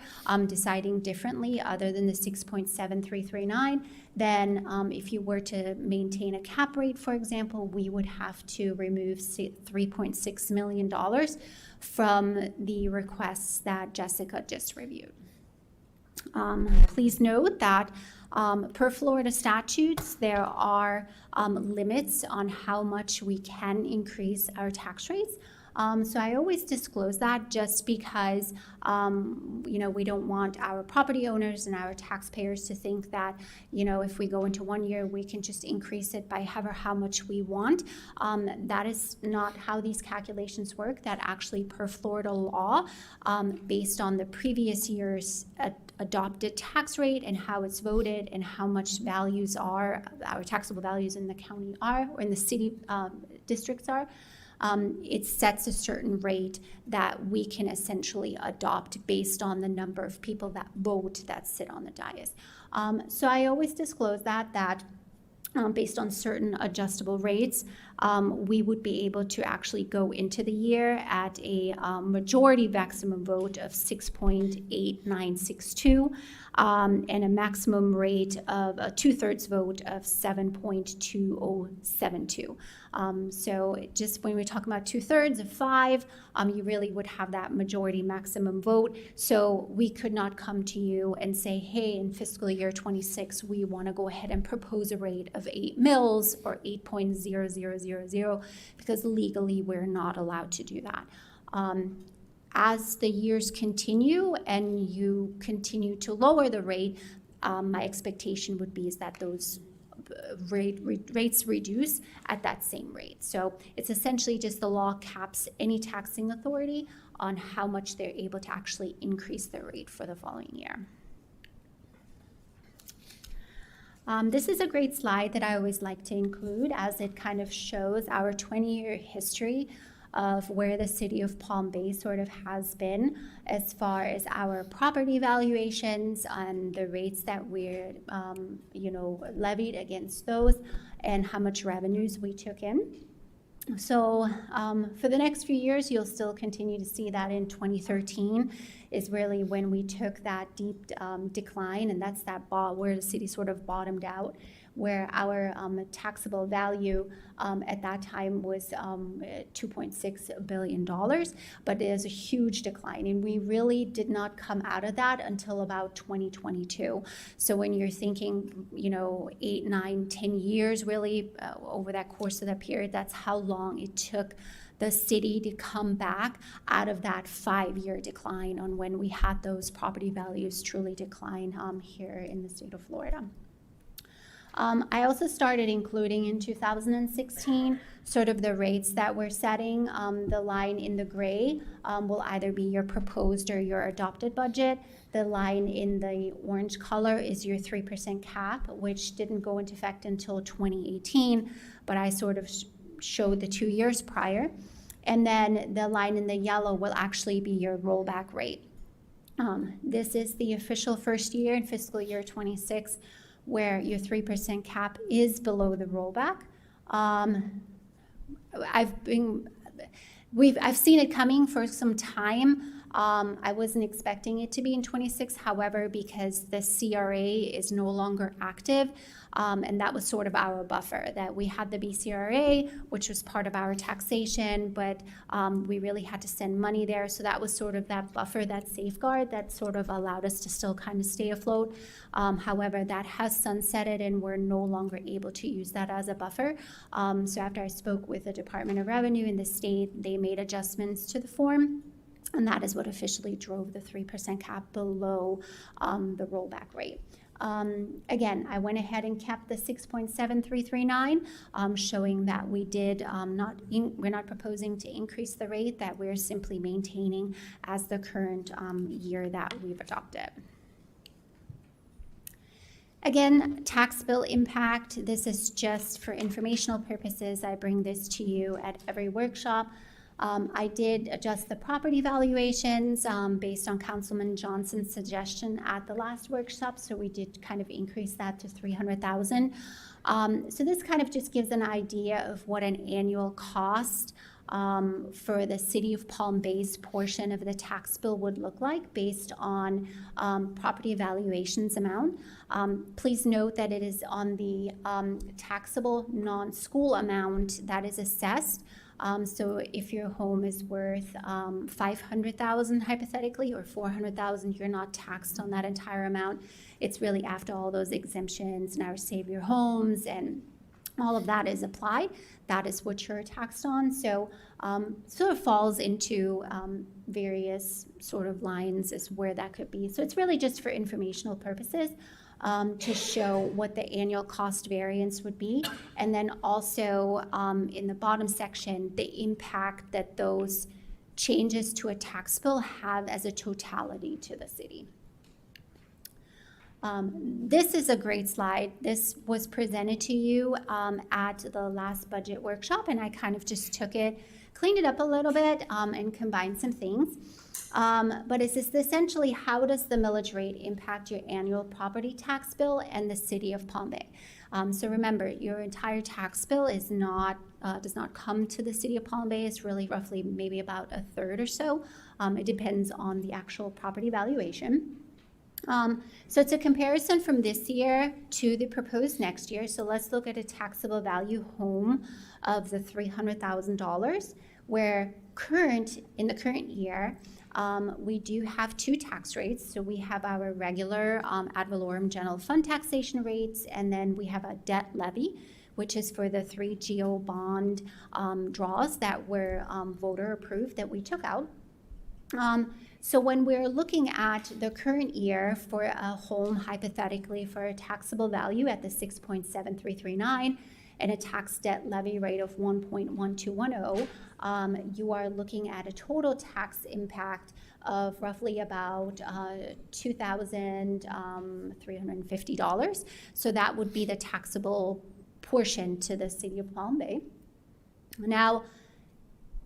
deciding differently other than the 6.7339, then if you were to maintain a cap rate, for example, we would have to remove $3.6 million from the requests that Jessica just reviewed. Please note that per Florida statutes, there are limits on how much we can increase our tax rates. So I always disclose that just because, we don't want our property owners and our taxpayers to think that, if we go into 1 year, we can just increase it by how much we want. That is not how these calculations work. That actually, per Florida law, based on the previous year's adopted tax rate and how it's voted and how much values are, our taxable values in the county are, or in the city districts are, it sets a certain rate that we can essentially adopt based on the number of people that vote that sit on the dais. So I always disclose that based on certain adjustable rates, we would be able to actually go into the year at a majority maximum vote of 6.8962 and a maximum rate of a 2/3 vote of 7.2072. So just when we're talking about 2/3 of 5, you really would have that majority maximum vote. So we could not come to you and say, hey, in fiscal year 26, we want to go ahead and propose a rate of 8 mils or 8.0000, because legally we're not allowed to do that. As the years continue and you continue to lower the rate, my expectation would be is that those rates reduce at that same rate. So it's essentially just the law caps any taxing authority on how much they're able to actually increase their rate for the following year. This is a great slide that I always like to include, as it kind of shows our 20-year history of where the city of Palm Bay sort of has been as far as our property valuations and the rates that we're, levied against those and how much revenues we took in. So for the next few years, you'll still continue to see that in 2013 is really when we took that deep decline, and that's where the city sort of bottomed out, where our taxable value at that time was $2.6 billion, but there's a huge decline, and we really did not come out of that until about 2022. So when you're thinking, 8, 9, 10 years really over that course of that period, that's how long it took the city to come back out of that 5-year decline on when we had those property values truly decline here in the state of Florida. I also started including in 2016 sort of the rates that we're setting. The line in the gray will either be your proposed or your adopted budget. The line in the orange color is your 3% cap, which didn't go into effect until 2018, but I sort of showed the 2 years prior. And then the line in the yellow will actually be your rollback rate. This is the official first year in fiscal year 26, where your 3% cap is below the rollback. I've seen it coming for some time. I wasn't expecting it to be in 26, however, because the CRA is no longer active, and that was sort of our buffer, that we had the BCRA, which was part of our taxation, but we really had to send money there. So that was sort of that buffer, that safeguard that sort of allowed us to still kind of stay afloat. However, that has sunsetted and we're no longer able to use that as a buffer. So after I spoke with the Department of Revenue in the state, they made adjustments to the form. And that is what officially drove the 3% cap below the rollback rate. Again, I went ahead and kept the 6.7339, showing that we did we're not proposing to increase the rate, that we're simply maintaining as the current year that we've adopted. Again, tax bill impact. This is just for informational purposes. I bring this to you at every workshop. I did adjust the property valuations based on Councilman Johnson's suggestion at the last workshop, so we did kind of increase that to $300,000. So this kind of just gives an idea of what an annual cost for the City of Palm Bay's portion of the tax bill would look like based on property valuations amount. Please note that it is on the taxable non-school amount that is assessed. So if your home is worth $500,000 hypothetically, or $400,000, you're not taxed on that entire amount. It's really after all those exemptions and our Save Your Homes and all of that is applied, that is what you're taxed on. So sort of falls into various sort of lines as where that could be. So it's really just for informational purposes to show what the annual cost variance would be. And then also in the bottom section, the impact that those changes to a tax bill have as a totality to the city. This is a great slide. This was presented to you at the last budget workshop, and I kind of just took it, cleaned it up a little bit, and combined some things. But it's just essentially, how does the millage rate impact your annual property tax bill and the city of Palm Bay? So remember, your entire tax bill is not does not come to the city of Palm Bay. It's really roughly maybe about a third or so. It depends on the actual property valuation. So it's a comparison from this year to the proposed next year. So let's look at a taxable value home of the $300,000, where in the current year, we do have two tax rates. So we have our regular ad valorem general fund taxation rates, and then we have a debt levy, which is for the 3 GO bond draws that were voter approved that we took out. So when we're looking at the current year for a home, hypothetically for a taxable value at the 6.7339 and a tax debt levy rate of 1.1210, you are looking at a total tax impact of roughly about $2,350. So that would be the taxable portion to the city of Palm Bay. Now,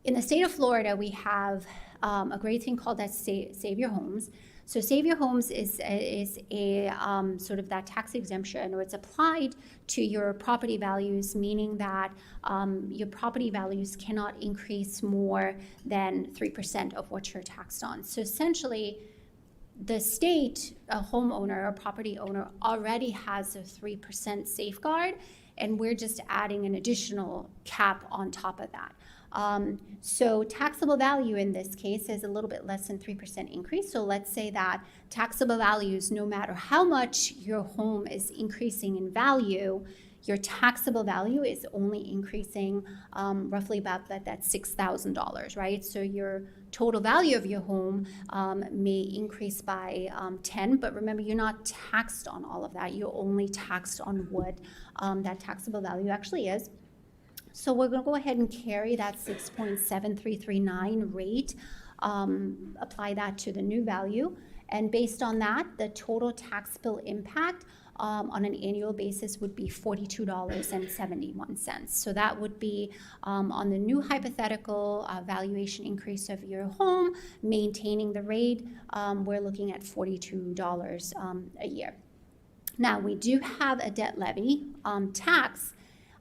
in the state of Florida, we have a great thing called that Save Your Homes. So Save Your Homes is a sort of that tax exemption, or it's applied to your property values, meaning that your property values cannot increase more than 3% of what you're taxed on. So essentially, the state, a homeowner, a property owner, already has a 3% safeguard, and we're just adding an additional cap on top of that. So taxable value in this case is a little bit less than 3% increase. So let's say that taxable values, no matter how much your home is increasing in value, your taxable value is only increasing roughly about that $6,000, right? So your total value of your home may increase by 10, but remember, you're not taxed on all of that. You're only taxed on what that taxable value actually is. So we're going to go ahead and carry that 6.7339 rate, apply that to the new value, and based on that, the total tax bill impact on an annual basis would be $42.71. So that would be on the new hypothetical valuation increase of your home, maintaining the rate, we're looking at $42 a year. Now, we do have a debt levy tax.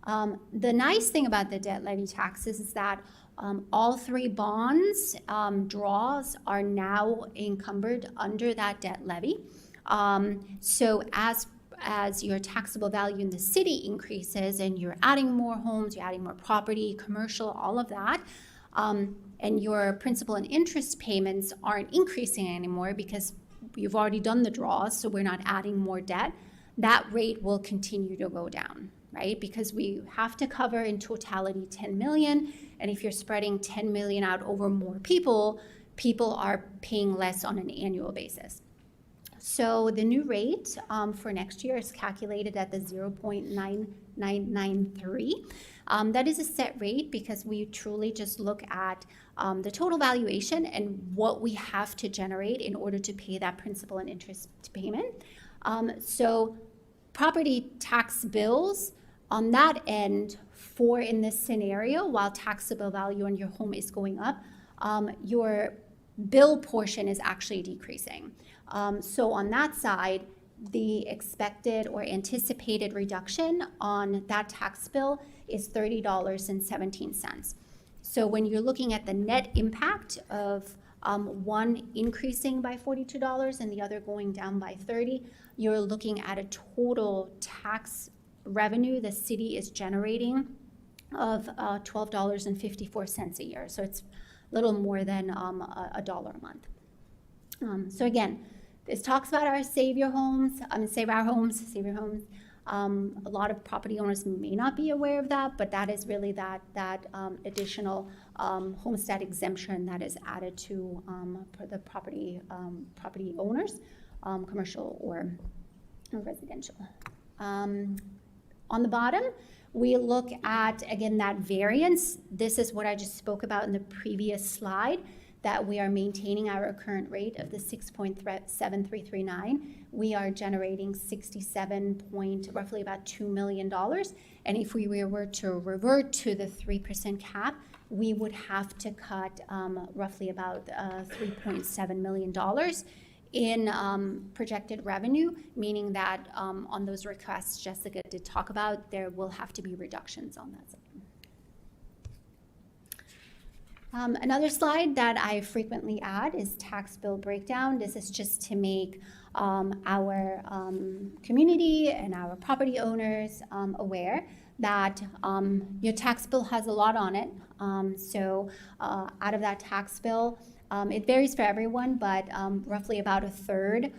The nice thing about the debt levy taxes is that all three bonds draws are now encumbered under that debt levy. So as your taxable value in the city increases and you're adding more homes, you're adding more property, commercial, all of that, and your principal and interest payments aren't increasing anymore because you've already done the draws, so we're not adding more debt, that rate will continue to go down, right? Because we have to cover in totality 10 million, and if you're spreading 10 million out over more people, people are paying less on an annual basis. So the new rate for next year is calculated at the 0.9993. That is a set rate because we truly just look at the total valuation and what we have to generate in order to pay that principal and interest payment. So property tax bills on that end, for in this scenario, while taxable value on your home is going up, your bill portion is actually decreasing. So on that side, the expected or anticipated reduction on that tax bill is $30.17. So when you're looking at the net impact of one increasing by $42 and the other going down by 30, you're looking at a total tax revenue the city is generating of $12.54 a year. So it's a little more than a dollar a month. So again, this talks about our Save Your Homes. Save Our Homes, Save Your Homes. A lot of property owners may not be aware of that, but that is really that additional homestead exemption that is added to for the property owners, commercial or residential. On the bottom, we look at, again, that variance. This is what I just spoke about in the previous slide, that we are maintaining our current rate of the 6.7339. We are generating roughly about $2 million. And if we were to revert to the 3% cap, we would have to cut roughly about $3.7 million in projected revenue, meaning that on those requests Jessica did talk about, there will have to be reductions on that side. Another slide that I frequently add is tax bill breakdown. This is just to make our community and our property owners aware that your tax bill has a lot on it. So out of that tax bill, it varies for everyone, but roughly about a third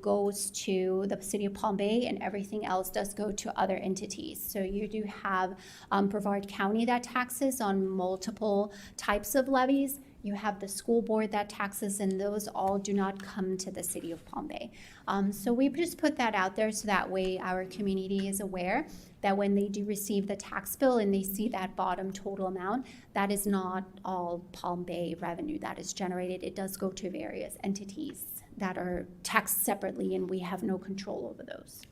goes to the city of Palm Bay, and everything else does go to other entities. So you do have Brevard County that taxes on multiple types of levies. You have the school board that taxes, and those all do not come to the city of Palm Bay. So we just put that out there so that way our community is aware that when they do receive the tax bill and they see that bottom total amount, that is not all Palm Bay revenue that is generated. It does go to various entities that are taxed separately, and we have no control over those.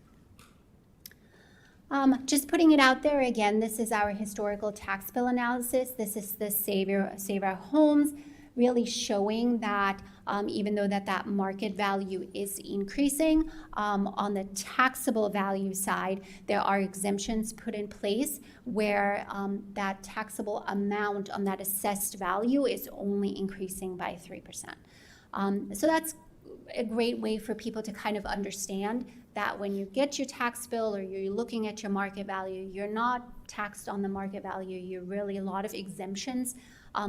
Just putting it out there again, this is our historical tax bill analysis. This is the Save Our Homes, really showing that even though that market value is increasing, on the taxable value side, there are exemptions put in place where that taxable amount on that assessed value is only increasing by 3%. So that's a great way for people to kind of understand that when you get your tax bill or you're looking at your market value, you're not taxed on the market value. You're really a lot of exemptions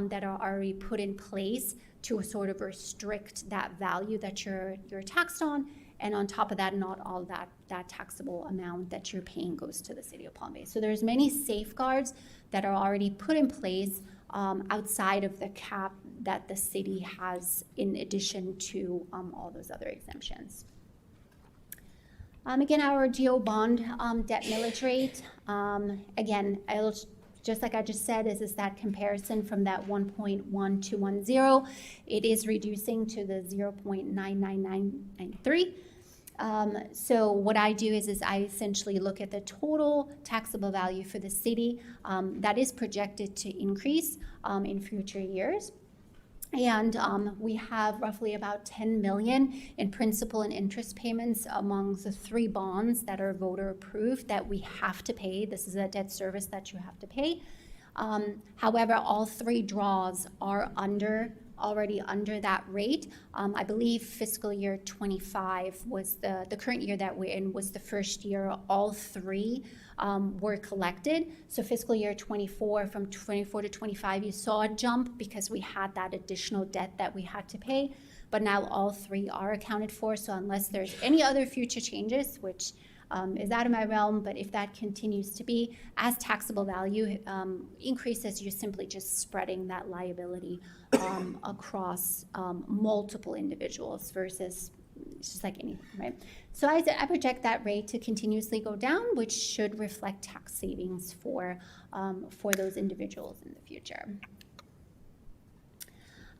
that are already put in place to sort of restrict that value that you're taxed on. And on top of that, not all that taxable amount that you're paying goes to the city of Palm Bay. So there's many safeguards that are already put in place outside of the cap that the city has in addition to all those other exemptions. Again, our GO bond debt millage rate, again, just like I just said, is that comparison from that 1.1210. It is reducing to the 0.99993. So what I do is I essentially look at the total taxable value for the city that is projected to increase in future years. And we have roughly about $10 million in principal and interest payments among the 3 bonds that are voter approved that we have to pay. This is a debt service that you have to pay. However, all 3 draws are already under that rate. I believe fiscal year 25 was the current year that we're in was the first year all 3 were collected. So fiscal year 24, from 24 to 25, you saw a jump because we had that additional debt that we had to pay. But now all 3 are accounted for. So unless there's any other future changes, which is out of my realm, but if that continues to be, as taxable value increases, you're simply just spreading that liability across multiple individuals versus it's just like anything, right? So I project that rate to continuously go down, which should reflect tax savings for those individuals in the future.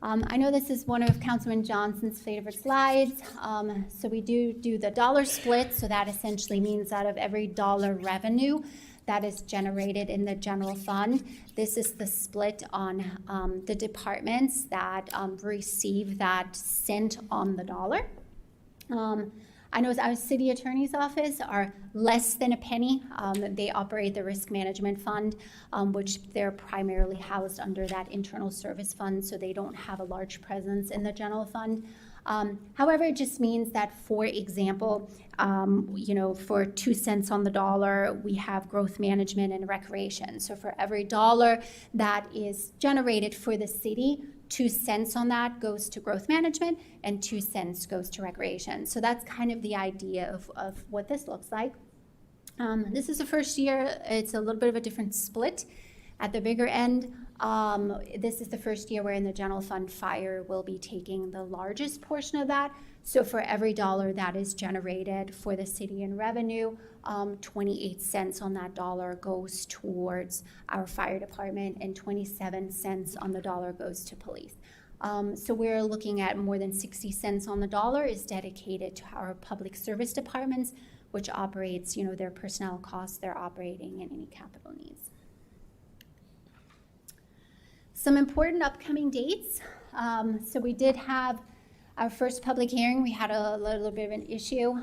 I know this is one of Councilman Johnson's favorite slides. So we do the dollar split. So that essentially means out of every dollar revenue that is generated in the general fund, this is the split on the departments that receive that cent on the dollar. I know our city attorney's office are less than a penny. They operate the risk management fund, which they're primarily housed under that internal service fund, so they don't have a large presence in the general fund. However, it just means that, for example, for 2 cents on the dollar, we have growth management and recreation. So for every dollar that is generated for the city, 2 cents on that goes to growth management and 2 cents goes to recreation. So that's kind of the idea of what this looks like. This is the first year. It's a little bit of a different split at the bigger end. This is the first year where in the general fund, fire will be taking the largest portion of that. So for every dollar that is generated for the city in revenue, 28 cents on that dollar goes towards our fire department and 27 cents on the dollar goes to police. So we're looking at more than 60 cents on the dollar is dedicated to our public service departments, which operates, their personnel costs, their operating, and any capital needs. Some important upcoming dates. So we did have our first public hearing. We had a little bit of an issue.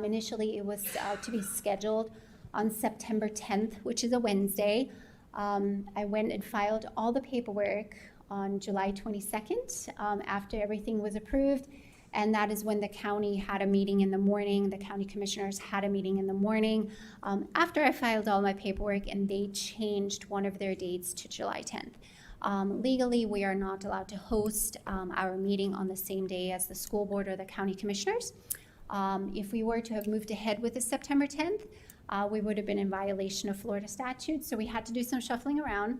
Initially, it was to be scheduled on September 10th, which is a Wednesday. I went and filed all the paperwork on July 22nd after everything was approved. And that is when the county had a meeting in the morning. The county commissioners had a meeting in the morning after I filed all my paperwork, and they changed one of their dates to July 10th. Legally, we are not allowed to host our meeting on the same day as the school board or the county commissioners. If we were to have moved ahead with the September 10th, we would have been in violation of Florida statute, so we had to do some shuffling around.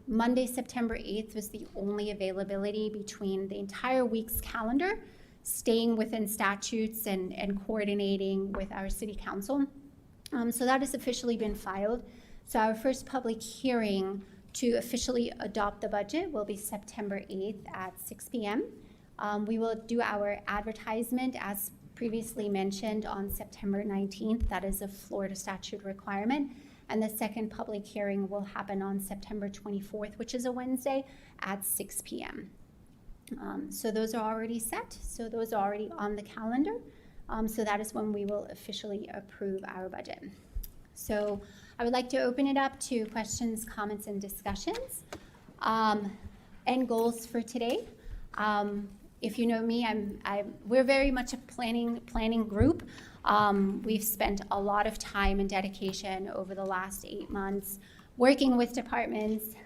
Monday, September 8th was the only availability between the entire week's calendar, staying within statutes and coordinating with our city council. So that has officially been filed. So our first public hearing to officially adopt the budget will be September 8th at 6 p.m. We will do our advertisement, as previously mentioned, on September 19th. That is a Florida statute requirement. And the second public hearing will happen on September 24th, which is a Wednesday, at 6 p.m. So those are already set. So those are already on the calendar. So that is when we will officially approve our budget. So I would like to open it up to questions, comments, and discussions. And goals for today. If you know me, we're very much a planning group. We've spent a lot of time and dedication over the last 8 months working with departments,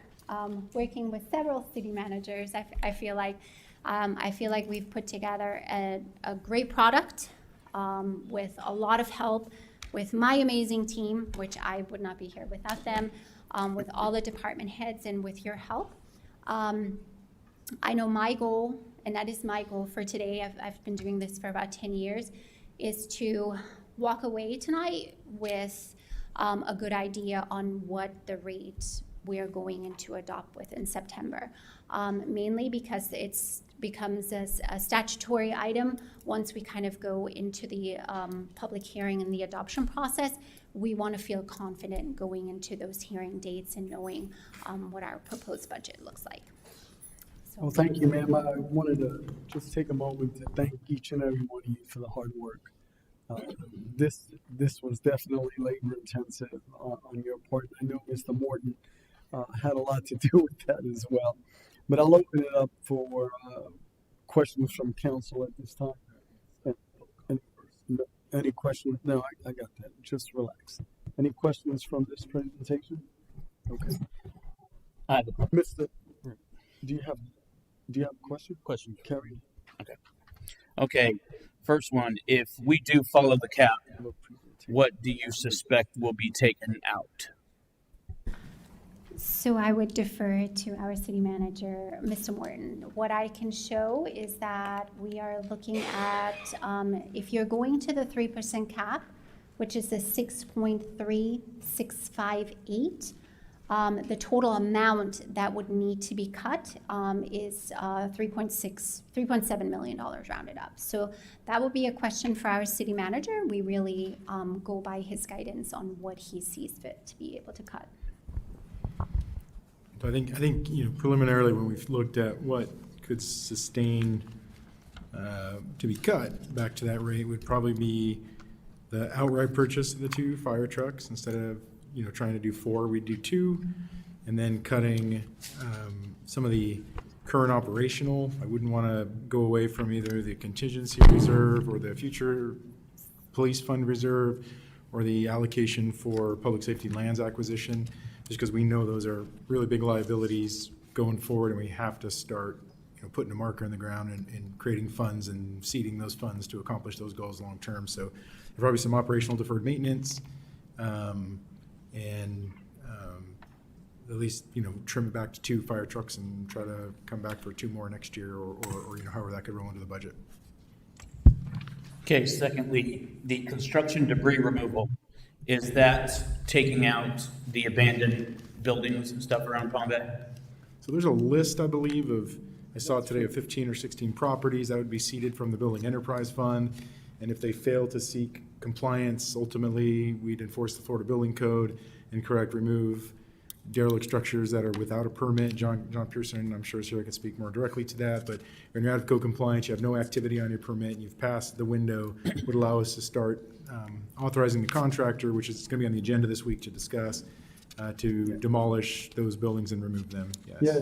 working with several city managers. I feel like we've put together a great product with a lot of help with my amazing team, which I would not be here without them, with all the department heads and with your help. I know my goal, and that is my goal for today, I've been doing this for about 10 years, is to walk away tonight with a good idea on what the rate we are going to adopt with in September. Mainly because it's becomes a statutory item. Once we kind of go into the public hearing and the adoption process, we want to feel confident going into those hearing dates and knowing what our proposed budget looks like. So, Well, thank you, ma'am. I wanted to just take a moment to thank each and every one of you for the hard work. This was definitely labor intensive on your part. I know Mr. Morton had a lot to do with that as well. But I'll open it up for questions from council at this time. Any questions? No, I got that. Just relax. Any questions from this presentation? Okay. Mr. Do you have a question? Question. Carrie. Okay. First one, if we do follow the cap, what do you suspect will be taken out? So I would defer to our city manager, Mr. Morton. What I can show is that we are looking at, if you're going to the 3% cap, which is the 6.3658, the total amount that would need to be cut is $3.7 million rounded up. So that will be a question for our city manager. We really go by his guidance on what he sees fit to be able to cut. So I think preliminarily when we've looked at what could sustain to be cut back to that rate would probably be the outright purchase of the 2 fire trucks. Instead of trying to do 4, we'd do 2, and then cutting some of the current operational. I wouldn't want to go away from either the contingency reserve or the future police fund reserve or the allocation for public safety lands acquisition, just because we know those are really big liabilities going forward, and we have to start, putting a marker in the ground and creating funds and seeding those funds to accomplish those goals long term. So there's probably some operational deferred maintenance, and at least, trim it back to 2 fire trucks and try to come back for 2 more next year, or however that could roll into the budget. Okay, secondly, the construction debris removal, is that taking out the abandoned buildings and stuff around Palm Bay? So there's a list, I believe, I saw it today, of 15 or 16 properties that would be seeded from the Building Enterprise Fund. And if they fail to seek compliance, ultimately, we'd enforce the Florida Building Code and remove derelict structures that are without a permit. John Pearson, I'm sure, is here, I can speak more directly to that, but you're not out of code compliance, you have no activity on your permit, and you've passed the window, would allow us to start authorizing the contractor, which is going to be on the agenda this week to discuss, to demolish those buildings and remove them. Yes. Yeah,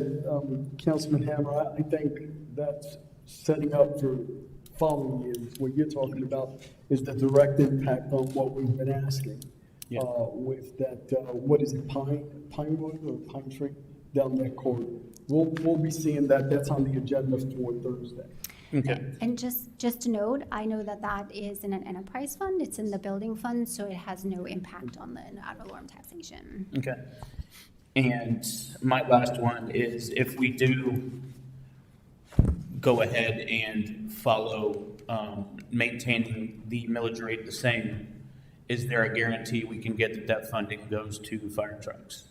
Councilman Hammer, I think that's setting up for following years. What you're talking about is the direct impact on what we've been asking. Yeah. With that, what is it, Pinewood or Pine Tree down that corridor? We'll be seeing that. That's on the agenda for Thursday. Okay. And just to note, I know that is in an enterprise fund, it's in the building fund, so it has no impact on the ad valorem taxation. Okay. And my last one is, if we do go ahead and follow maintaining the millage rate the same, is there a guarantee we can get that funding goes to fire trucks?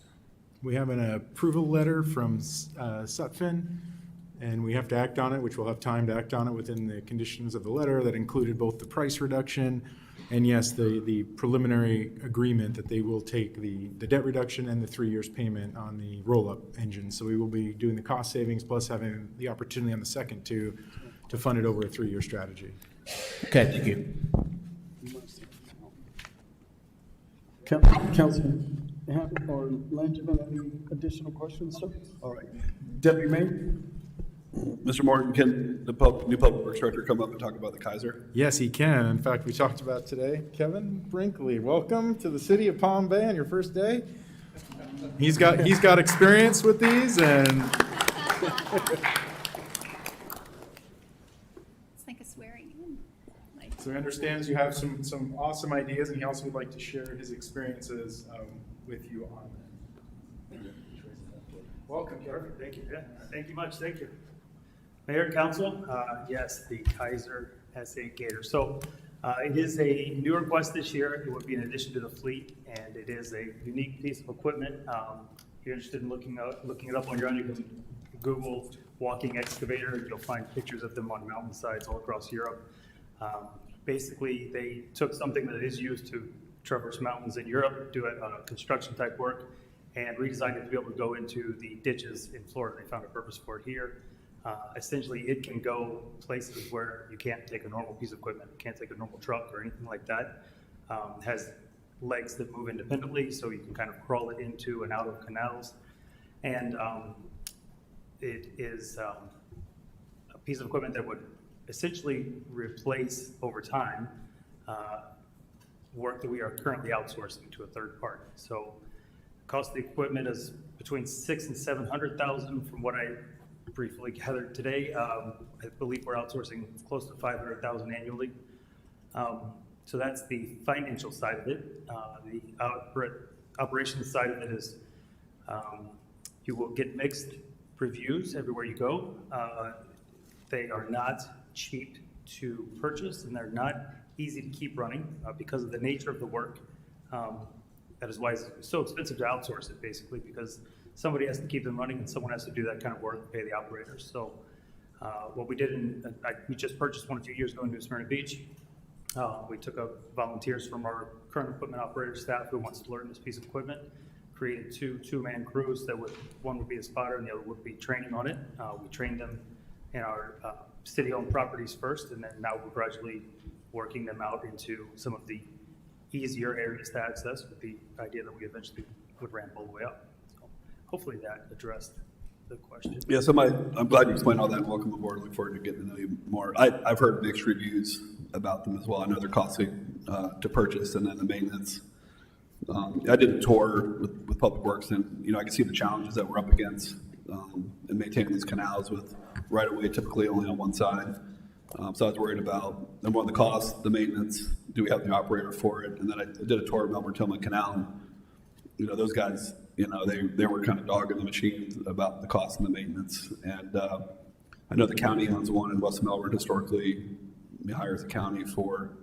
We have an approval letter from Sutphin, and we have to act on it, which we'll have time to act on it within the conditions of the letter that included both the price reduction and, yes, the preliminary agreement that they will take the debt reduction and the 3 years payment on the roll-up engine. So we will be doing the cost savings plus having the opportunity on the second to fund it over a 3-year strategy. Okay, thank you. Councilman Hammer or Langevin, any additional questions, sir? All right. Deputy Mayor? Mr. Morgan, can the new public works director come up and talk about the Kaiser? Yes, he can. In fact, we talked about today. Kevin Brinkley, welcome to the city of Palm Bay on your first day. He's got experience with these, and It's like a swearing in. so he understands you have some awesome ideas, and he also would like to share his experiences with you on that. Welcome, Kevin. Thank you. Yeah, thank you much. Thank you. Mayor, Council, yes, the Kaiser S8 Gator. So it is a new request this year. It would be in addition to the fleet, and it is a unique piece of equipment. If you're interested in looking it up on your own, you can Google walking excavator, and you'll find pictures of them on mountainsides all across Europe. Basically, they took something that is used to traverse mountains in Europe, do it construction type work, and redesigned it to be able to go into the ditches in Florida. They found a purpose for it here. Essentially, it can go places where you can't take a normal piece of equipment, you can't take a normal truck or anything like that. It has legs that move independently, so you can kind of crawl it into and out of canals. And it is a piece of equipment that would essentially replace over time work that we are currently outsourcing to a third party. So the cost of the equipment is between $600,000 and $700,000 from what I briefly gathered today. I believe we're outsourcing close to $500,000 annually. So that's the financial side of it. The operations side of it is you will get mixed reviews everywhere you go. They are not cheap to purchase, and they're not easy to keep running because of the nature of the work. That is why it's so expensive to outsource it, basically, because somebody has to keep them running and someone has to do that kind of work and pay the operators. So what we did we just purchased one a few years ago in New Smyrna Beach. We took up volunteers from our current equipment operator staff who wants to learn this piece of equipment, created two-man crews one would be a spotter and the other would be training on it. We trained them in our city-owned properties first, and then now we're gradually working them out into some of the easier areas to access with the idea that we eventually would ramp all the way up. So hopefully that addressed the question. Yeah, so I'm glad you explained all that, and welcome aboard. Look forward to getting to know you more. I've heard mixed reviews about them as well. I know they're costly to purchase, and then the maintenance. I did a tour with Public Works, and, you know, I can see the challenges that we're up against in maintaining these canals with right-of-way typically only on one side. So I was worried about, number one, the cost, the maintenance, do we have the operator for it? And then I did a tour of Melbourne-Tillman Canal, and, you know, those guys, you know, they were kind of dogging the machine about the cost and the maintenance. And I know the county owns one in West Melbourne historically, hires the county for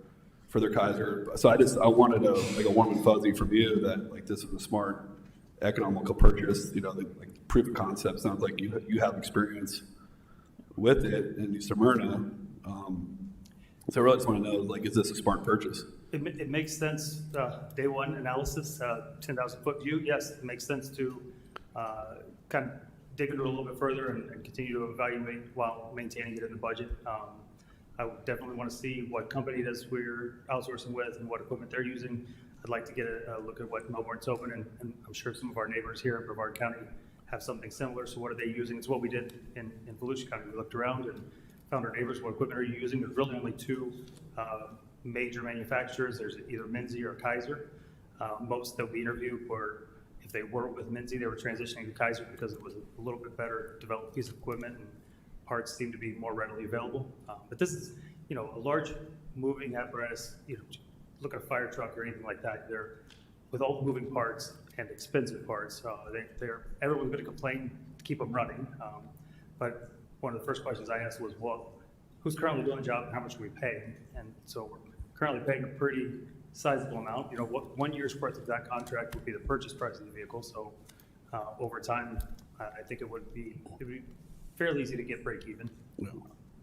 their Kaiser. So I wanted a warm and fuzzy from you that, like, this is a smart, economical purchase. You know, like proof of concept sounds like you have experience with it in New Smyrna. So I really just want to know, like, is this a smart purchase? It makes sense, day one analysis, 10,000 foot view. Yes, it makes sense to kind of dig into it a little bit further and continue to evaluate while maintaining it in the budget. I would definitely want to see what company it is we're outsourcing with and what equipment they're using. I'd like to get a look at what Melbourne's open, and I'm sure some of our neighbors here in Brevard County have something similar. So what are they using? It's what we did in Volusia County. We looked around and found our neighbors, what equipment are you using? There's really only two major manufacturers. There's either Minzy or Kaiser. Most that we interviewed were, if they were with Minzy, they were transitioning to Kaiser because it was a little bit better developed piece of equipment, and parts seem to be more readily available. But this is, you know, a large moving apparatus. You know, look at a fire truck or anything like that. They're, with all the moving parts and expensive parts, everyone's going to complain to keep them running. But one of the first questions I asked was, well, who's currently doing the job and how much are we paying? And so we're currently paying a pretty sizable amount. You know, what 1 year's worth of that contract would be the purchase price of the vehicle. So over time, I think it would be fairly easy to get break even.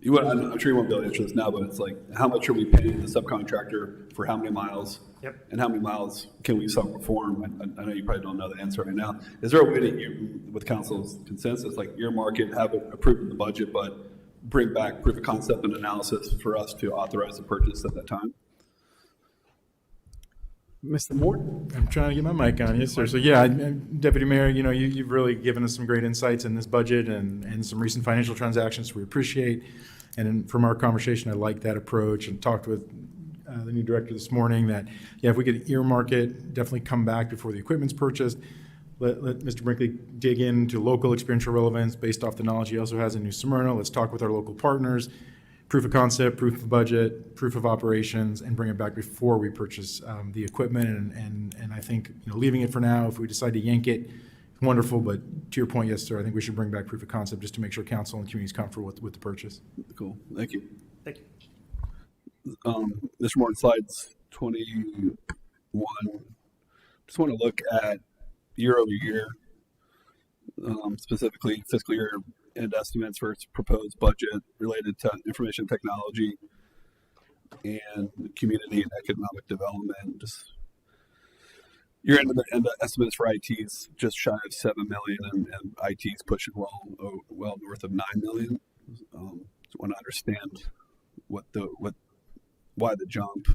I'm sure you won't be able to answer this now, but it's like, how much are we paying the subcontractor for how many miles? Yep. And how many miles can we self-perform? I know you probably don't know the answer right now. Is there a way that you, with council's consensus, like earmark it, have it approved in the budget, but bring back proof of concept and analysis for us to authorize the purchase at that time? Mr. Morton? I'm trying to get my mic on, yes, sir. So yeah, Deputy Mayor, you know, you've really given us some great insights in this budget and some recent financial transactions we appreciate. And from our conversation, I like that approach, and talked with the new director this morning that, yeah, if we could earmark it, definitely come back before the equipment's purchased. Let Mr. Brinkley dig into local experiential relevance based off the knowledge he also has in New Smyrna. Let's talk with our local partners. Proof of concept, proof of budget, proof of operations, and bring it back before we purchase the equipment. And I think, you know, leaving it for now, if we decide to yank it, wonderful. But to your point, yes, sir, I think we should bring back proof of concept just to make sure council and community is comfortable with the purchase. Cool, thank you. Thank you. Mr. Morton, slides 21. Just want to look at year over year, specifically fiscal year end estimates for its proposed budget related to information technology and community and economic development. Just your end estimates for IT is just shy of 7 million, and IT is pushing well north of 9 million. Just want to understand why the jump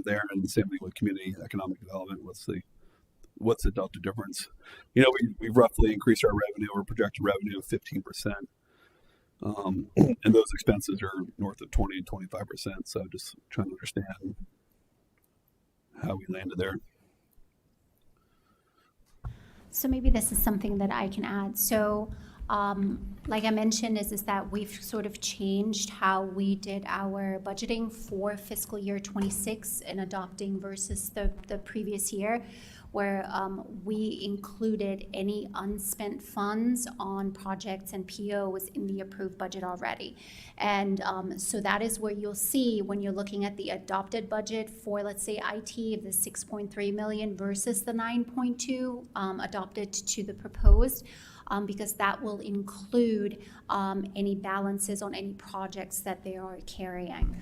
there, and the same thing with community economic development. What's the delta difference? You know, we've roughly increased our revenue, or projected revenue of 15%. And those expenses are north of 20 and 25%. So just trying to understand how we landed there. So maybe this is something that I can add. So like I mentioned, is that we've sort of changed how we did our budgeting for fiscal year 26 and adopting versus the previous year, where we included any unspent funds on projects and POs in the approved budget already. And so that is where you'll see when you're looking at the adopted budget for, let's say, IT, the 6.3 million versus the 9.2 adopted to the proposed. Because that will include any balances on any projects that they are carrying.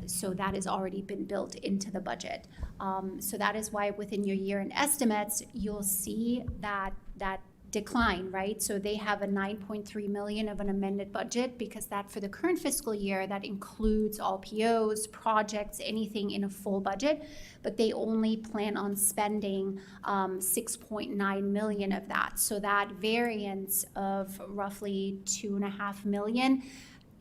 So that has already been built into the budget. So that is why within your year-end estimates, you'll see that decline, right? So they have a 9.3 million of an amended budget because that for the current fiscal year, that includes all POs, projects, anything in a full budget, but they only plan on spending 6.9 million of that. So that variance of roughly 2.5 million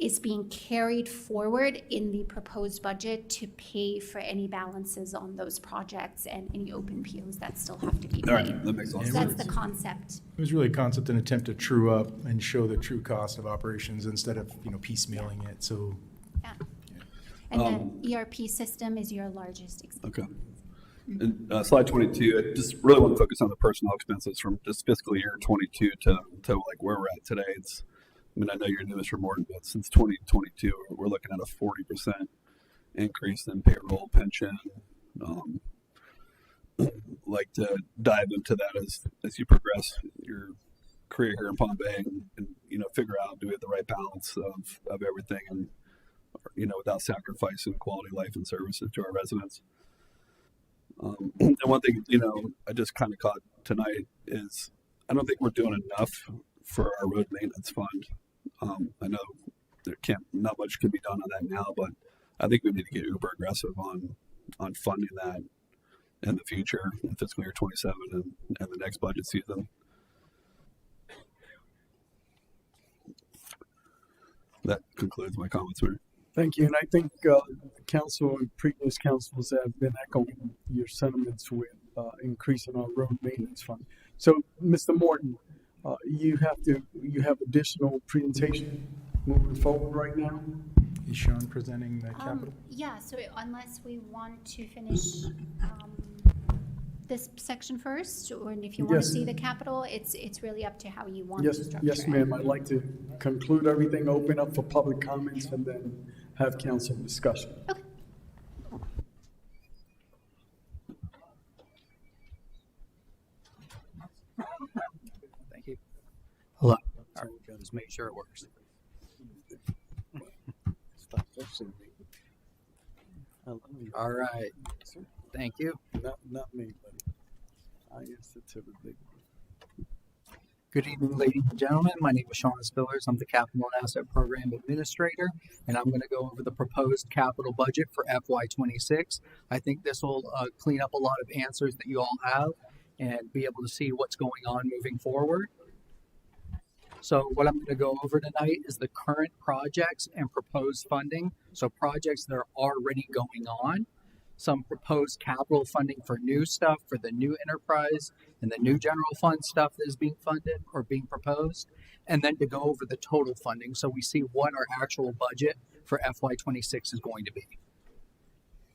is being carried forward in the proposed budget to pay for any balances on those projects and any open POs that still have to be All right, paid. that makes a lot So of that's sense. the concept. It was really a concept and attempt to true up and show the true cost of operations instead of, piecemealing it, so. Yeah. And the ERP system is your largest expense. Okay. And slide 22, I just really want to focus on the personnel expenses from just fiscal year 22 to like where we're at today. I know you're new, Mr. Morton, but since 2022, we're looking at a 40% increase in payroll, pension. Like to dive into that as you progress your career here in Palm Bay and figure out, do we have the right balance of everything and, without sacrificing quality life and services to our residents. And one thing, I just kind of caught tonight is I don't think we're doing enough for our road maintenance fund. I know not much can be done on that now, but I think we need to get uber aggressive on funding that in the future, in fiscal year 27 and the next budget season. That concludes my comments, Mayor. Thank you, and I think council and previous councils have been echoing your sentiments with increasing our road maintenance fund. So, Mr. Morton, you have additional presentation moving forward right now. Is Sean presenting the capital? Yeah, so unless we want to finish this section first, or if you want to Yes. see the capital, it's really up to how you want Yes, to structure yes, it. ma'am. I'd like to conclude everything, open up for public comments, and then have council discussion. Okay. Thank you. Hello. All right, just make sure it works. Stop questioning me. I love you. All right. Thank you. Not me, buddy. I answer to the big one. Good evening, ladies and gentlemen. My name is Sean Spillers. I'm the Capital and Asset Program Administrator, and I'm going to go over the proposed capital budget for FY26. I think this will clean up a lot of answers that you all have and be able to see what's going on moving forward. So what I'm going to go over tonight is the current projects and proposed funding. So projects that are already going on, some proposed capital funding for new stuff for the new enterprise and the new general fund stuff that is being funded or being proposed, and then to go over the total funding so we see what our actual budget for FY26 is going to be.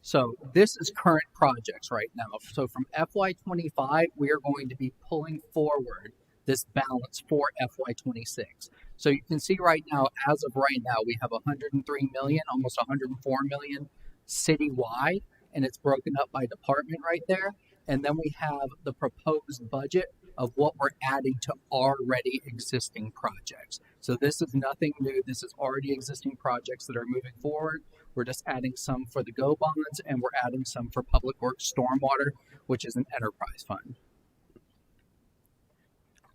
So this is current projects right now. So from FY25, we are going to be pulling forward this balance for FY26. So you can see right now, as of right now, we have 103 million, almost 104 million citywide, and it's broken up by department right there. And then we have the proposed budget of what we're adding to already existing projects. So this is nothing new. This is already existing projects that are moving forward. We're just adding some for the GO bonds, and we're adding some for Public Works Stormwater, which is an enterprise fund.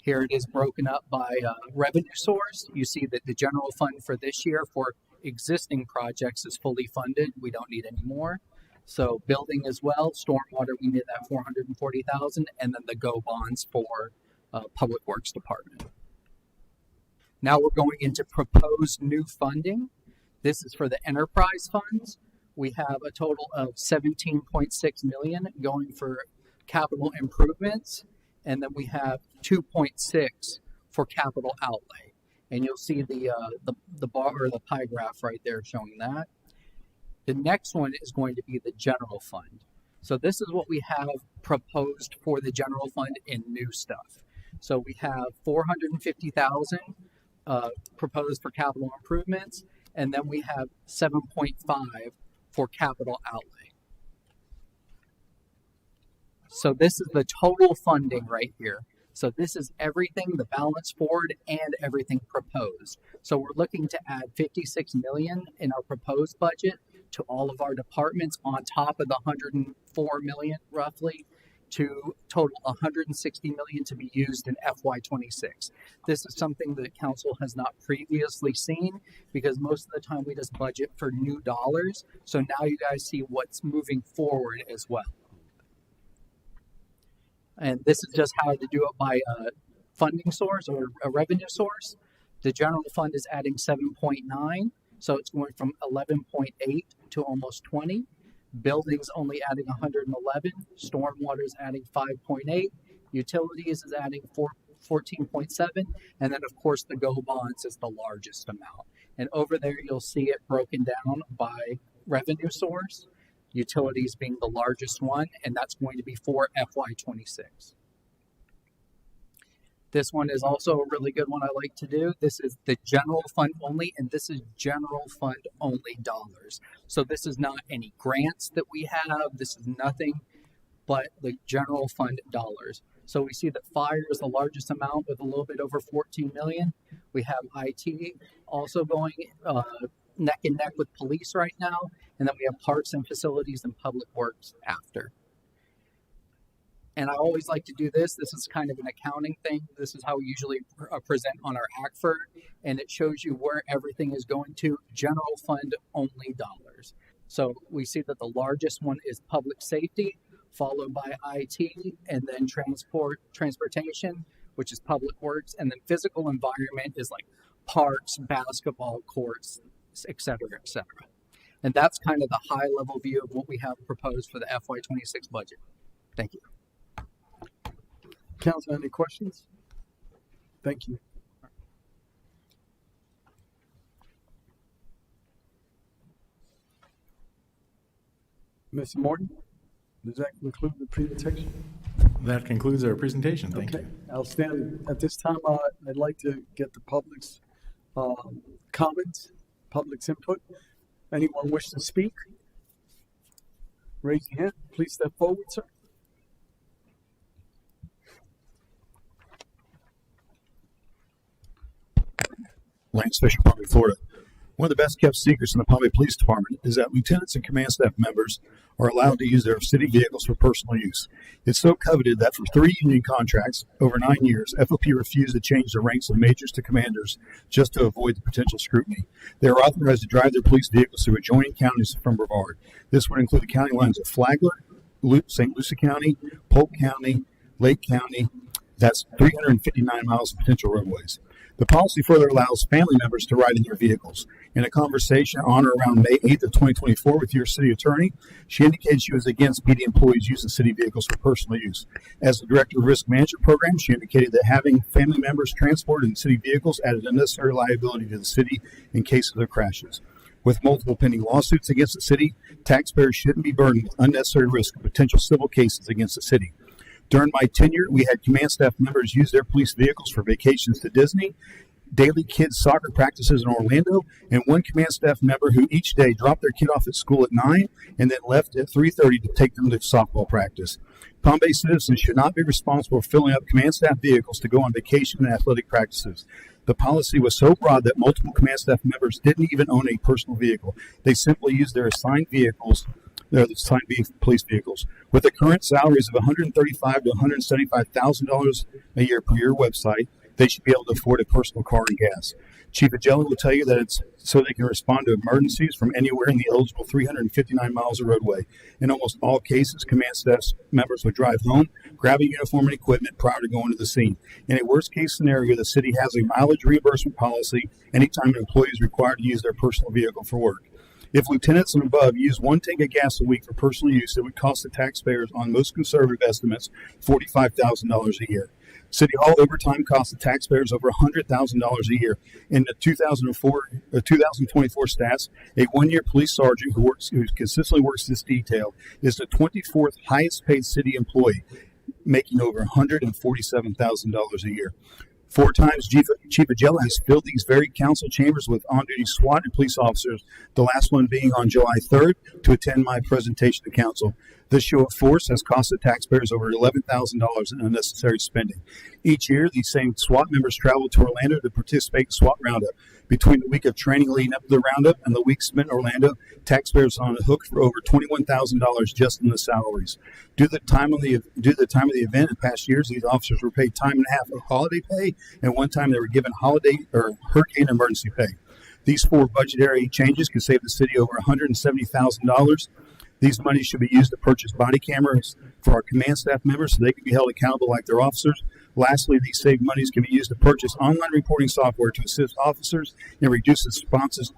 Here it is broken up by revenue source. You see that the general fund for this year for existing projects is fully funded. We don't need any more. So building as well, stormwater, we need that 440,000, and then the GO bonds for Public Works Department. Now we're going into proposed new funding. This is for the enterprise funds. We have a total of 17.6 million going for capital improvements, and then we have 2.6 for capital outlay. And you'll see the bar or the pie graph right there showing that. The next one is going to be the general fund. So this is what we have proposed for the general fund in new stuff. So we have 450,000 proposed for capital improvements, and then we have 7.5 for capital outlay. So this is the total funding right here. So this is everything, the balance forward and everything proposed. So we're looking to add 56 million in our proposed budget to all of our departments on top of the 104 million roughly to total 160 million to be used in FY26. This is something that council has not previously seen because most of the time we just budget for new dollars. So now you guys see what's moving forward as well. And this is just how to do it by a funding source or a revenue source. The general fund is adding 7.9, so it's going from 11.8 to almost 20. Buildings only adding 111. Stormwater is adding 5.8. Utilities is adding 14.7. And then, of course, the GO bonds is the largest amount. And over there, you'll see it broken down by revenue source. Utilities being the largest one, and that's going to be for FY26. This one is also a really good one I like to do. This is the general fund only, and this is general fund only dollars. So this is not any grants that we have. This is nothing but the general fund dollars. So we see that fire is the largest amount with a little bit over 14 million. We have IT also going neck and neck with police right now. And then we have parks and facilities and public works after. And I always like to do this. This is kind of an accounting thing. This is how we usually present on our ACFR. And it shows you where everything is going to general fund only dollars. So we see that the largest one is public safety, followed by IT, and then transportation, which is public works. And then physical environment is like parks, basketball courts, et cetera, et cetera. And that's kind of the high level view of what we have proposed for the FY26 budget. Thank you. Council, any questions? Thank you. Mr. Morton, does that conclude the presentation? That concludes our presentation. Thank you. Outstanding. At this time, I'd like to get the public's comments, public's input. Anyone wish to speak? Raise your hand. Please step forward, sir. Lance Fisher, Palm Bay, Florida. One of the best kept secrets in the Palm Bay Police Department is that lieutenants and command staff members are allowed to use their city vehicles for personal use. It's so coveted that for 3 union contracts over 9 years, FOP refused to change the ranks of majors to commanders just to avoid the potential scrutiny. They are authorized to drive their police vehicles through adjoining counties from Brevard. This would include the county lines of Flagler, St. Lucie County, Polk County, Lake County. That's 359 miles of potential roadways. The policy further allows family members to ride in their vehicles. In a conversation on or around May 8th of 2024 with your city attorney, she indicated she was against PD employees using city vehicles for personal use. As the director of risk management program, she indicated that having family members transported in city vehicles added unnecessary liability to the city in cases of crashes. With multiple pending lawsuits against the city, taxpayers shouldn't be burdened with unnecessary risk of potential civil cases against the city. During my tenure, we had command staff members use their police vehicles for vacations to Disney, daily kids soccer practices in Orlando, and one command staff member who each day dropped their kid off at school at 9 and then left at 3:30 to take them to softball practice. Palm Bay citizens should not be responsible for filling up command staff vehicles to go on vacation and athletic practices. The policy was so broad that multiple command staff members didn't even own a personal vehicle. They simply used their assigned vehicles. They're the assigned police vehicles. With the current salaries of $135,000 to $175,000 a year per your website, they should be able to afford a personal car and gas. Chief Agelli will tell you that it's so they can respond to emergencies from anywhere in the eligible 359 miles of roadway. In almost all cases, command staff members would drive home, grab a uniform and equipment prior to going to the scene. In a worst-case scenario, the city has a mileage reimbursement policy anytime an employee is required to use their personal vehicle for work. If lieutenants and above use 1 tank of gas a week for personal use, it would cost the taxpayers, on most conservative estimates, $45,000 a year. City Hall overtime costs the taxpayers over $100,000 a year. In the 2024 stats, a 1-year police sergeant who consistently works this detail is the 24th highest paid city employee, making over $147,000 a year. 4 times, Chief Agelli has filled these very council chambers with on-duty SWAT and police officers, the last one being on July 3rd to attend my presentation to council. This show of force has cost the taxpayers over $11,000 in unnecessary spending. Each year, these same SWAT members travel to Orlando to participate in SWAT Roundup. Between the week of training leading up to the roundup and the week spent in Orlando, taxpayers are on the hook for over $21,000 just in the salaries. Due to the time of the event in past years, these officers were paid time and a half of holiday pay, and one time they were given holiday or hurricane emergency pay. These four budgetary changes could save the city over $170,000. These monies should be used to purchase body cameras for our command staff members so they can be held accountable like their officers. Lastly, these saved monies can be used to purchase online reporting software to assist officers and reduce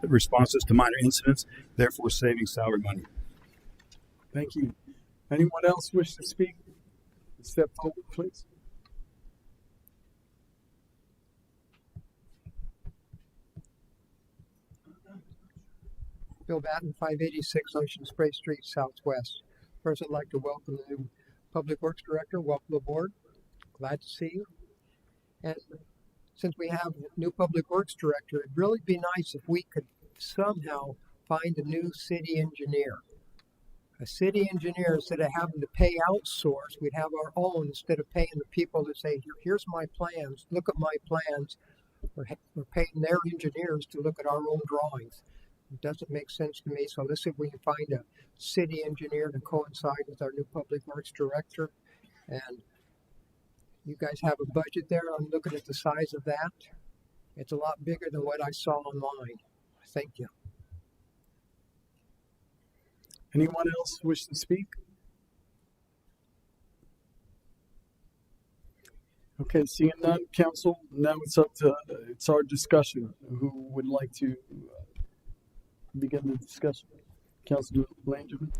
responses to minor incidents, therefore saving salary money. Thank you. Anyone else wish to speak? Step forward, please. Bill Batten, 586 Ocean Spray Street, Southwest. First, I'd like to welcome the new Public Works Director. Welcome aboard. Glad to see you. And since we have a new Public Works Director, it'd really be nice if we could somehow find a new city engineer. A city engineer, instead of having to pay outsource, we'd have our own instead of paying the people that say, here's my plans, look at my plans. We're paying their engineers to look at our own drawings. It doesn't make sense to me, so let's see if we can find a city engineer to coincide with our new Public Works Director. And you guys have a budget there. I'm looking at the size of that. It's a lot bigger than what I saw online. Thank you. Anyone else wish to speak? Okay, seeing none, council, now it's our discussion. Who would like to begin the discussion? Councilman Langevin?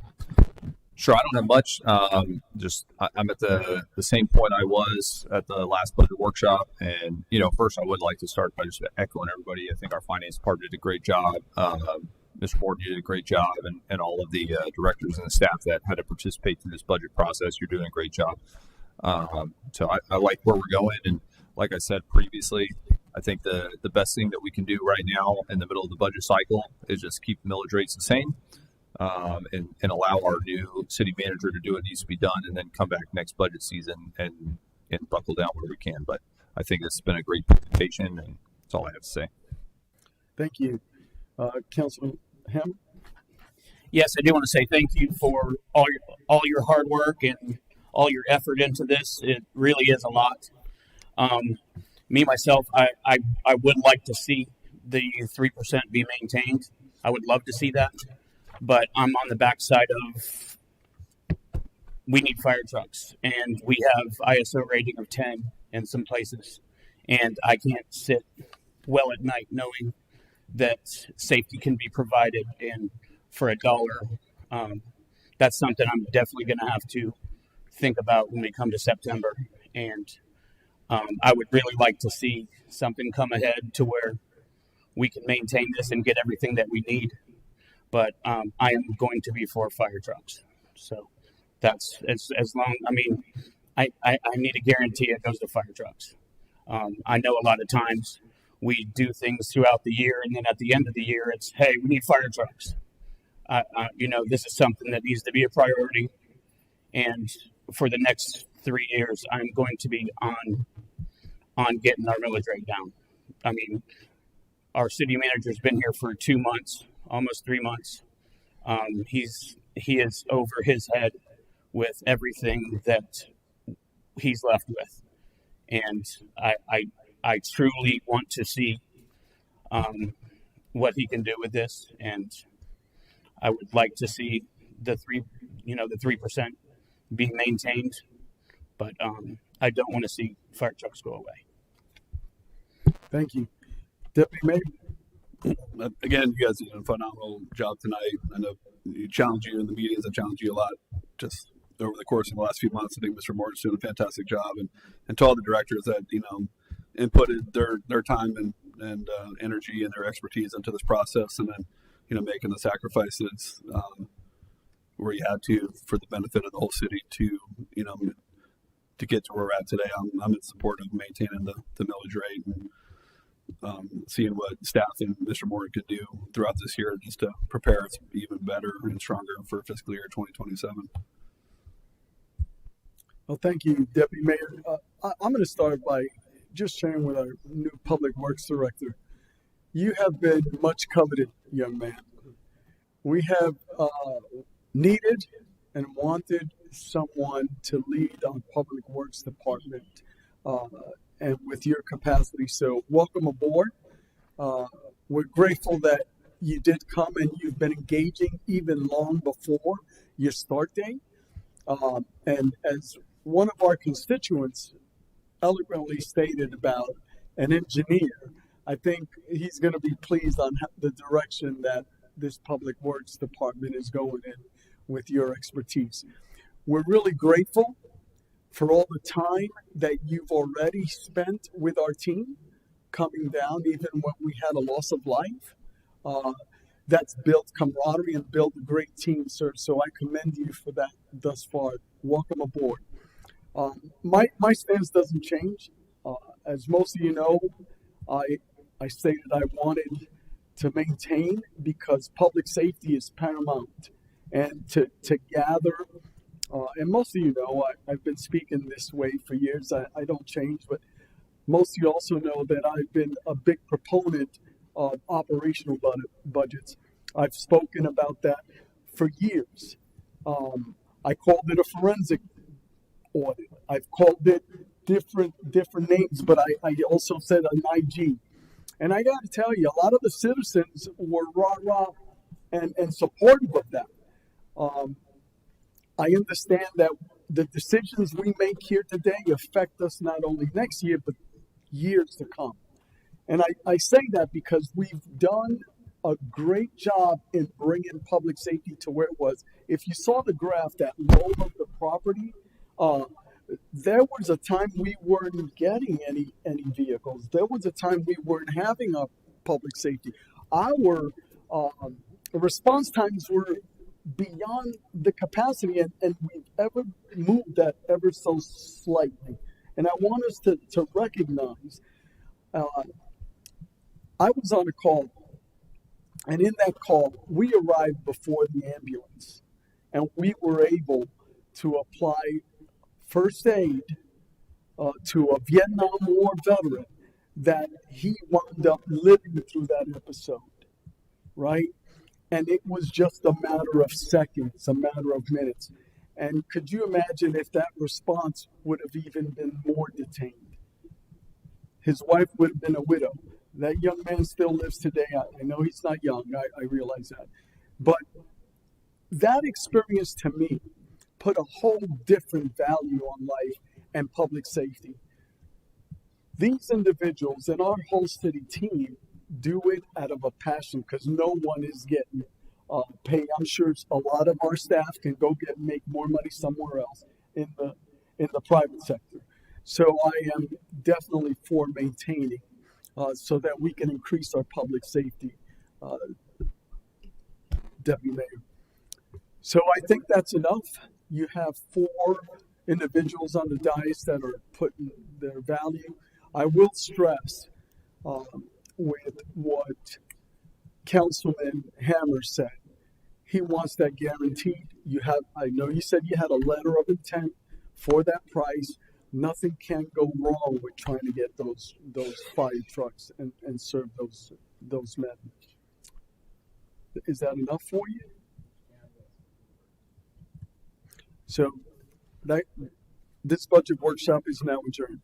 Sure, I don't have much. I'm at the same point I was at the last budget workshop. And, first I would like to start by just echoing everybody. I think our finance department did a great job. Mr. Morton, you did a great job. And all of the directors and the staff that had to participate in this budget process, you're doing a great job. So I like where we're going. And like I said previously, I think the best thing that we can do right now in the middle of the budget cycle is just keep millage rates the same. And allow our new city manager to do what needs to be done, and then come back next budget season and buckle down where we can. But I think it's been a great presentation, and that's all I have to say. Thank you. Councilman Hammer? Yes, I do want to say thank you for all your hard work and all your effort into this. It really is a lot. Myself, I would like to see the 3% be maintained. I would love to see that. But I'm on the backside of, we need fire trucks, and we have ISO rating of 10 in some places, and I can't sit well at night knowing that safety can be provided, and for $1, that's something I'm definitely going to have to think about when we come to September. And I would really like to see something come ahead to where we can maintain this and get everything that we need. But I am going to be for fire trucks. So that's as long, I need a guarantee it goes to fire trucks. I know a lot of times we do things throughout the year, and then at the end of the year, it's, hey, we need fire trucks. This is something that needs to be a priority. And for the next 3 years, I'm going to be on getting our millage rate down. Our city manager's been here for 2 months. Almost 3 months. He is over his head with everything that he's left with, and I truly want to see what he can do with this, and I would like to see the 3% be maintained, but I don't want to see fire trucks go away. Thank you, Deputy Mayor. Again, you guys did a phenomenal job tonight. I know you challenge you in the meetings. I challenge you a lot just over the course of the last few months. I think Mr. Morton's doing a fantastic job, and to all the directors that inputted their time and energy and their expertise into this process, and then making the sacrifices where you had to for the benefit of the whole city to get to where we're at today. I'm in support of maintaining the millage rate and seeing what staff and Mr. Morton could do throughout this year just to prepare us even better and stronger for fiscal year 2027. Well, thank you, Deputy Mayor. I'm going to start by just sharing with our new Public Works Director. You have been much coveted, young man. We have needed and wanted someone to lead our public works department, uh, and with your capacity. So, welcome aboard. Uh, we're grateful that you did come and you've been engaging even long before your start date. And as one of our constituents eloquently stated about an engineer, I think he's going to be pleased on the direction that this public works department is going in with your expertise. We're really grateful for all the time that you've already spent with our team, coming down even when we had a loss of life. Uh, that's built camaraderie and built a great team, sir. So I commend you for that thus far. Welcome aboard. My stance doesn't change. As most of you know, I stated I wanted to maintain because public safety is paramount, and to gather. And most of you know I've been speaking this way for years. I don't change, but most of you also know that I've been a big proponent of operational budgets. I've spoken about that for years. I called it a forensic audit. I've called it different names, but I also said an IG. And I got to tell you, a lot of the citizens were rah-rah and supportive of that. I understand that the decisions we make here today affect us not only next year, but years to come. And I say that because we've done a great job in bringing public safety to where it was. If you saw the graph that low of the property, there was a time we weren't getting any vehicles. There was a time we weren't having a public safety. Our response times were beyond the capacity, and we've ever moved that ever so slightly. And I want us to recognize, I was on a call, and in that call, we arrived before the ambulance, and we were able to apply first aid to a Vietnam War veteran that he wound up living through that episode, right? And it was just a matter of seconds, a matter of minutes. And could you imagine if that response would have even been more detained? His wife would have been a widow. That young man still lives today. I know he's not young, I realize that. But that experience to me put a whole different value on life and public safety. These individuals and our whole city team do it out of a passion because no one is getting paid. I'm sure a lot of our staff can go make more money somewhere else in the private sector. So I am definitely for maintaining so that we can increase our public safety, Deputy Mayor. So I think that's enough. You have 4 individuals on the dais that are putting their value. I will stress with what Councilman Hammer said. He wants that guaranteed. I know you said you had a letter of intent for that price. Nothing can go wrong with trying to get those fire trucks and serve those men. Is that enough for you? So this budget workshop is now adjourned.